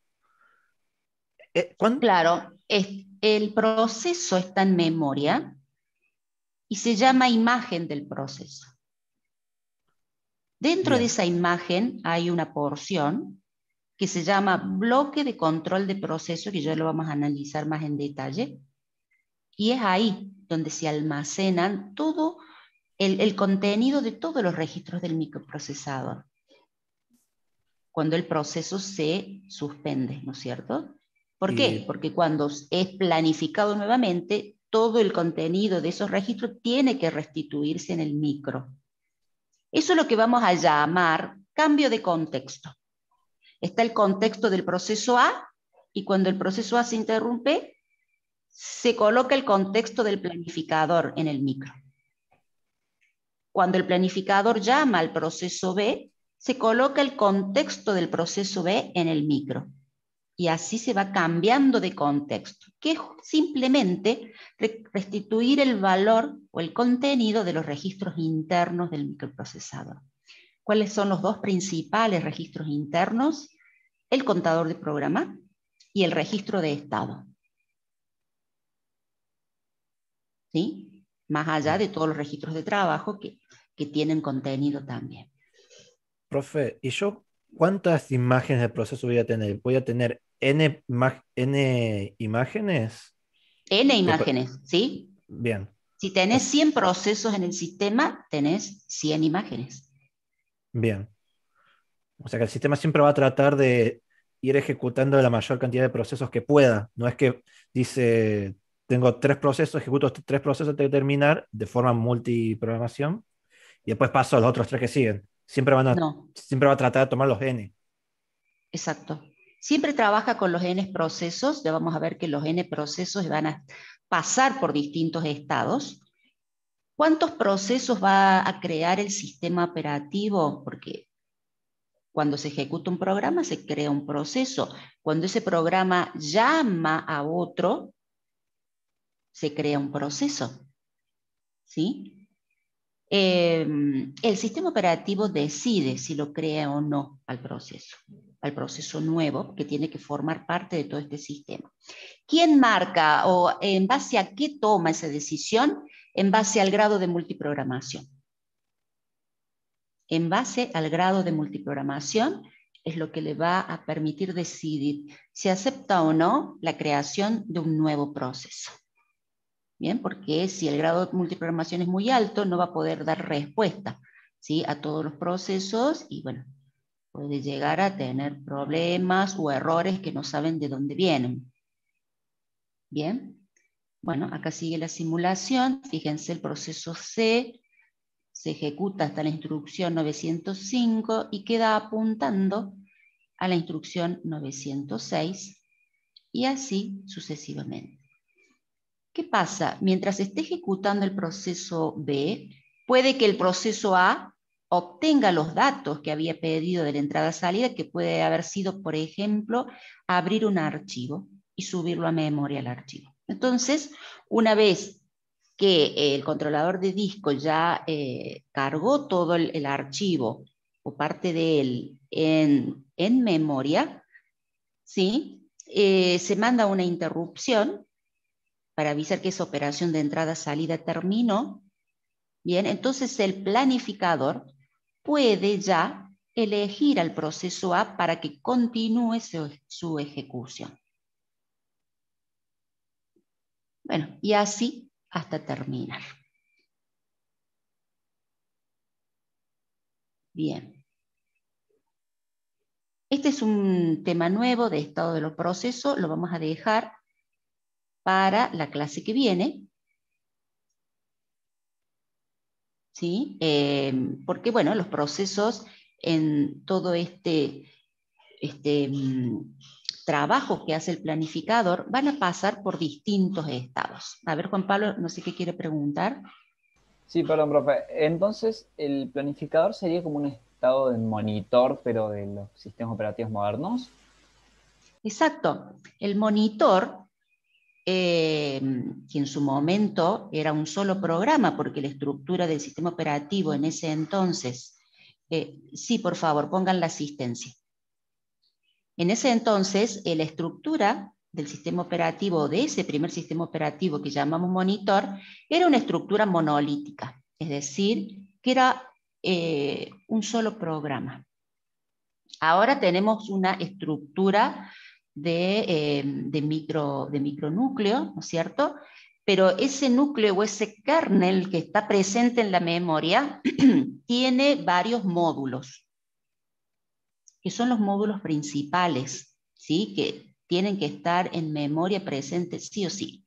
Claro, el proceso está en memoria y se llama imagen del proceso. Dentro de esa imagen hay una porción que se llama bloque de control de proceso, que ya lo vamos a analizar más en detalle, y es ahí donde se almacenan todo el contenido de todos los registros del microprocesador cuando el proceso se suspende, ¿no es cierto? ¿Por qué? Porque cuando es planificado nuevamente, todo el contenido de esos registros tiene que restituirse en el micro. Eso es lo que vamos a llamar cambio de contexto. Está el contexto del proceso A, y cuando el proceso A se interrumpe, se coloca el contexto del planificador en el micro. Cuando el planificador llama al proceso B, se coloca el contexto del proceso B en el micro. Y así se va cambiando de contexto, que es simplemente restituir el valor o el contenido de los registros internos del microprocesador. ¿Cuáles son los dos principales registros internos? El contador de programa y el registro de estado. ¿Sí? Más allá de todos los registros de trabajo que tienen contenido también. Profe, ¿y yo cuántas imágenes de proceso voy a tener? ¿Voy a tener N imágenes? N imágenes, ¿sí? Bien. Si tenés 100 procesos en el sistema, tenés 100 imágenes. Bien. O sea que el sistema siempre va a tratar de ir ejecutando la mayor cantidad de procesos que pueda. No es que dice, tengo 3 procesos, ejecuto 3 procesos hasta terminar de forma multiprogramación y después paso a los otros 3 que siguen. Siempre va a tratar de tomar los N. Exacto. Siempre trabaja con los N procesos. Ya vamos a ver que los N procesos van a pasar por distintos estados. ¿Cuántos procesos va a crear el sistema operativo? Porque cuando se ejecuta un programa, se crea un proceso. Cuando ese programa llama a otro, se crea un proceso. ¿Sí? El sistema operativo decide si lo crea o no al proceso nuevo que tiene que formar parte de todo este sistema. ¿Quién marca o en base a qué toma esa decisión? En base al grado de multiprogramación. En base al grado de multiprogramación es lo que le va a permitir decidir si acepta o no la creación de un nuevo proceso. Bien, porque si el grado de multiprogramación es muy alto, no va a poder dar respuesta, ¿sí?, a todos los procesos y bueno, puede llegar a tener problemas o errores que no saben de dónde vienen. Bien, bueno, acá sigue la simulación. Fíjense, el proceso C se ejecuta hasta la instrucción 905 y queda apuntando a la instrucción 906 y así sucesivamente. ¿Qué pasa? Mientras esté ejecutando el proceso B, puede que el proceso A obtenga los datos que había pedido de la entrada-salida, que puede haber sido, por ejemplo, abrir un archivo y subirlo a memoria al archivo. Entonces, una vez que el controlador de disco ya cargó todo el archivo o parte de él en memoria, ¿sí? Se manda una interrupción para avisar que esa operación de entrada-salida terminó. Bien, entonces el planificador puede ya elegir al proceso A para que continúe su ejecución. Bueno, y así hasta terminar. Bien. Este es un tema nuevo de estado de los procesos, lo vamos a dejar para la clase que viene, ¿sí? Porque, bueno, los procesos en todo este trabajo que hace el planificador van a pasar por distintos estados. A ver, Juan Pablo, no sé qué quiere preguntar. Sí, perdón, profe. Entonces, ¿el planificador sería como un estado de monitor, pero de los sistemas operativos modernos? Exacto. El monitor, que en su momento era un solo programa, porque la estructura del sistema operativo en ese entonces, sí, por favor, pongan la asistencia. En ese entonces, la estructura del sistema operativo, de ese primer sistema operativo que llamamos monitor, era una estructura monolítica, es decir, que era un solo programa. Ahora tenemos una estructura de micronúcleo, ¿no es cierto?, pero ese núcleo o ese kernel que está presente en la memoria tiene varios módulos, que son los módulos principales, ¿sí? Que tienen que estar en memoria presente sí o sí,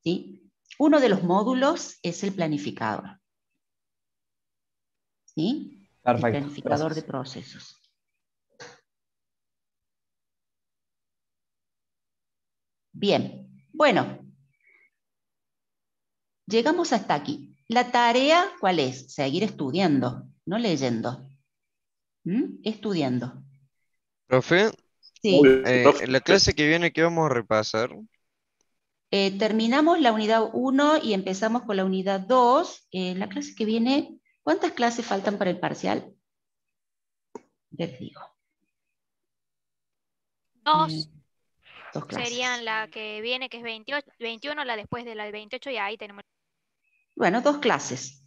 ¿sí? Uno de los módulos es el planificador, ¿sí? Perfecto, El planificador de gracias. procesos. Bien, bueno, llegamos hasta aquí. La tarea, ¿cuál es? Seguir estudiando, no leyendo. Estudiando. Profe, Sí. en la clase que viene, ¿qué vamos a repasar? Terminamos la unidad 1 y empezamos con la unidad 2. La clase que viene, ¿cuántas clases faltan para el parcial? Les digo. Dos Dos clases. serían la que viene, que es 28, 21, la después de la de 28, y ahí tenemos. Bueno, dos clases.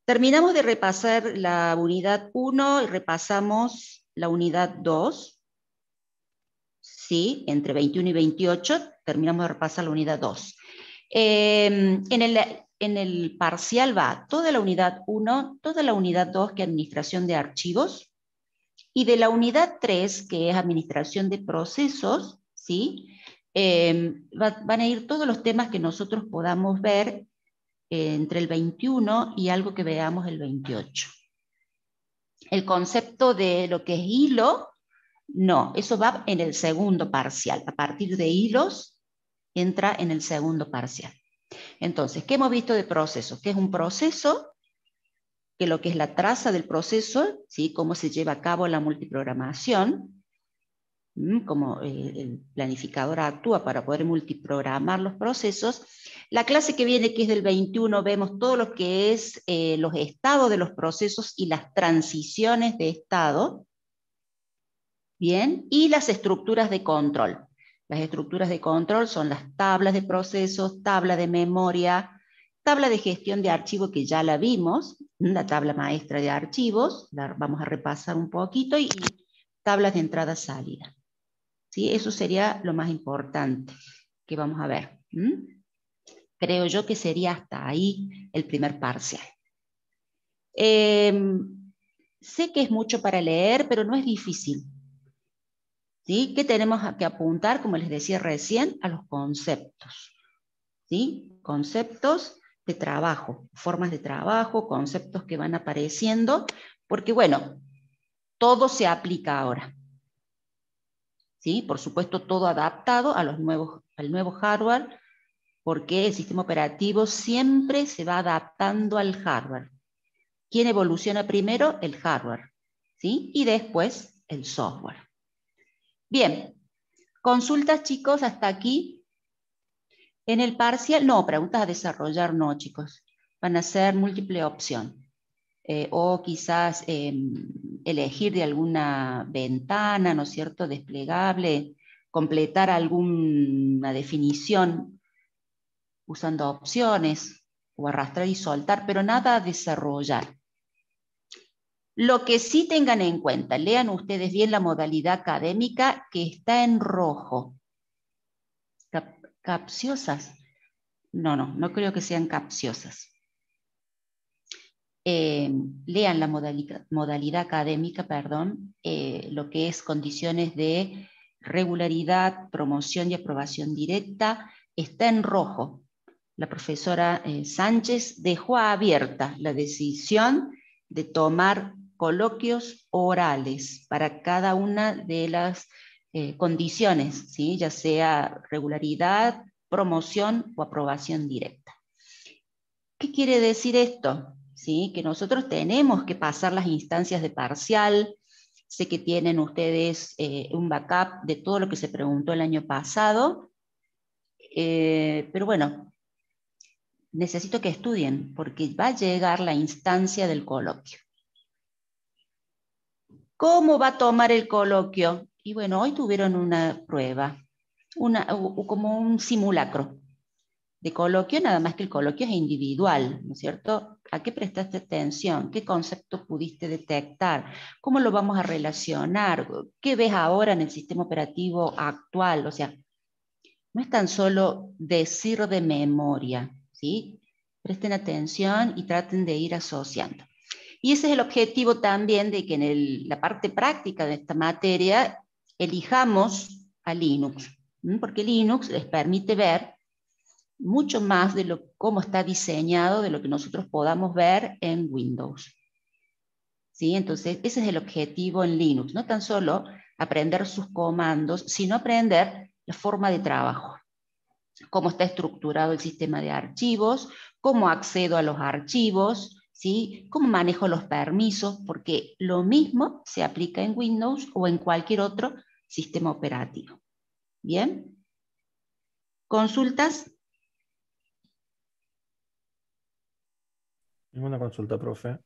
Terminamos de repasar la unidad 1 y repasamos la unidad 2. Sí, entre 21 y 28 terminamos de repasar la unidad 2. En el parcial va toda la unidad 1, toda la unidad 2, que es administración de archivos, y de la unidad 3, que es administración de procesos, ¿sí? Van a ir todos los temas que nosotros podamos ver entre el 21 y algo que veamos el 28. El concepto de lo que es hilo, no, eso va en el segundo parcial. A partir de hilos, entra en el segundo parcial. Entonces, ¿qué hemos visto de proceso? ¿Qué es un proceso? Que lo que es la traza del proceso, ¿sí? Cómo se lleva a cabo la multiprogramación, cómo el planificador actúa para poder multiprogramar los procesos. La clase que viene, que es del 21, vemos todo lo que es los estados de los procesos y las transiciones de estado. Bien, y las estructuras de control. Las estructuras de control son las tablas de procesos, tabla de memoria, tabla de gestión de archivo, que ya la vimos, la tabla maestra de archivos, la vamos a repasar un poquito, y tablas de entrada-salida. ¿Sí? Eso sería lo más importante que vamos a ver. Creo yo que sería hasta ahí el primer parcial. Sé que es mucho para leer, pero no es difícil. ¿Sí? ¿Qué tenemos que apuntar? Como les decía recién, a los conceptos. ¿Sí? Conceptos de trabajo, formas de trabajo, conceptos que van apareciendo, porque bueno, todo se aplica ahora. ¿Sí? Por supuesto, todo adaptado a al nuevo hardware, porque el sistema operativo siempre se va adaptando al hardware. ¿Quién evoluciona primero? El hardware, ¿sí? Y después el software. Bien, consultas, chicos, hasta aquí. En el parcial, no, preguntas a desarrollar no, chicos. Van a ser múltiple opción. O quizás elegir de alguna ventana, ¿no es cierto?, desplegable, completar alguna definición usando opciones, o arrastrar y soltar, pero nada a desarrollar. Lo que sí tengan en cuenta, lean ustedes bien la modalidad académica, que está en rojo. ¿Capciosas? No creo que sean capciosas. Lean la modalidad académica, perdón, lo que es condiciones de regularidad, promoción y aprobación directa, está en rojo. La profesora Sánchez dejó abierta la decisión de tomar coloquios orales para cada una de las condiciones, ¿sí? Ya sea regularidad, promoción o aprobación directa. ¿Qué quiere decir esto? ¿Sí? Que nosotros tenemos que pasar las instancias de parcial. Sé que tienen ustedes un backup de todo lo que se preguntó el año pasado, pero bueno, necesito que estudien, porque va a llegar la instancia del coloquio. ¿Cómo va a tomar el coloquio? Y bueno, hoy tuvieron una prueba, como un simulacro de coloquio, nada más que el coloquio es individual, ¿no es cierto? ¿A qué prestaste atención? ¿Qué concepto pudiste detectar? ¿Cómo lo vamos a relacionar? ¿Qué ves ahora en el sistema operativo actual? O sea, No es tan solo decir de memoria, ¿sí? Presten atención y traten de ir asociando. Y ese es el objetivo también de que en la parte práctica de esta materia elijamos a Linux, porque Linux les permite ver mucho más de cómo está diseñado de lo que nosotros podamos ver en Windows. ¿Sí? Entonces, ese es el objetivo en Linux, no tan solo aprender sus comandos, sino aprender la forma de trabajo, cómo está estructurado el sistema de archivos, cómo accedo a los archivos, ¿sí? Cómo manejo los permisos, porque lo mismo se aplica en Windows o en cualquier otro sistema operativo. ¿Bien? ¿Consultas? Ninguna consulta, profe.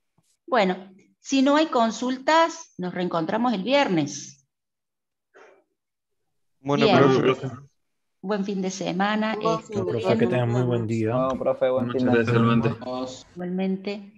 Bueno, si no hay consultas, nos reencontramos el viernes. Bueno, Bien. profe. Buen fin de semana. Profe, que tengan muy buen día. No, profe, buen fin Muchas de gracias, igualmente. Igualmente.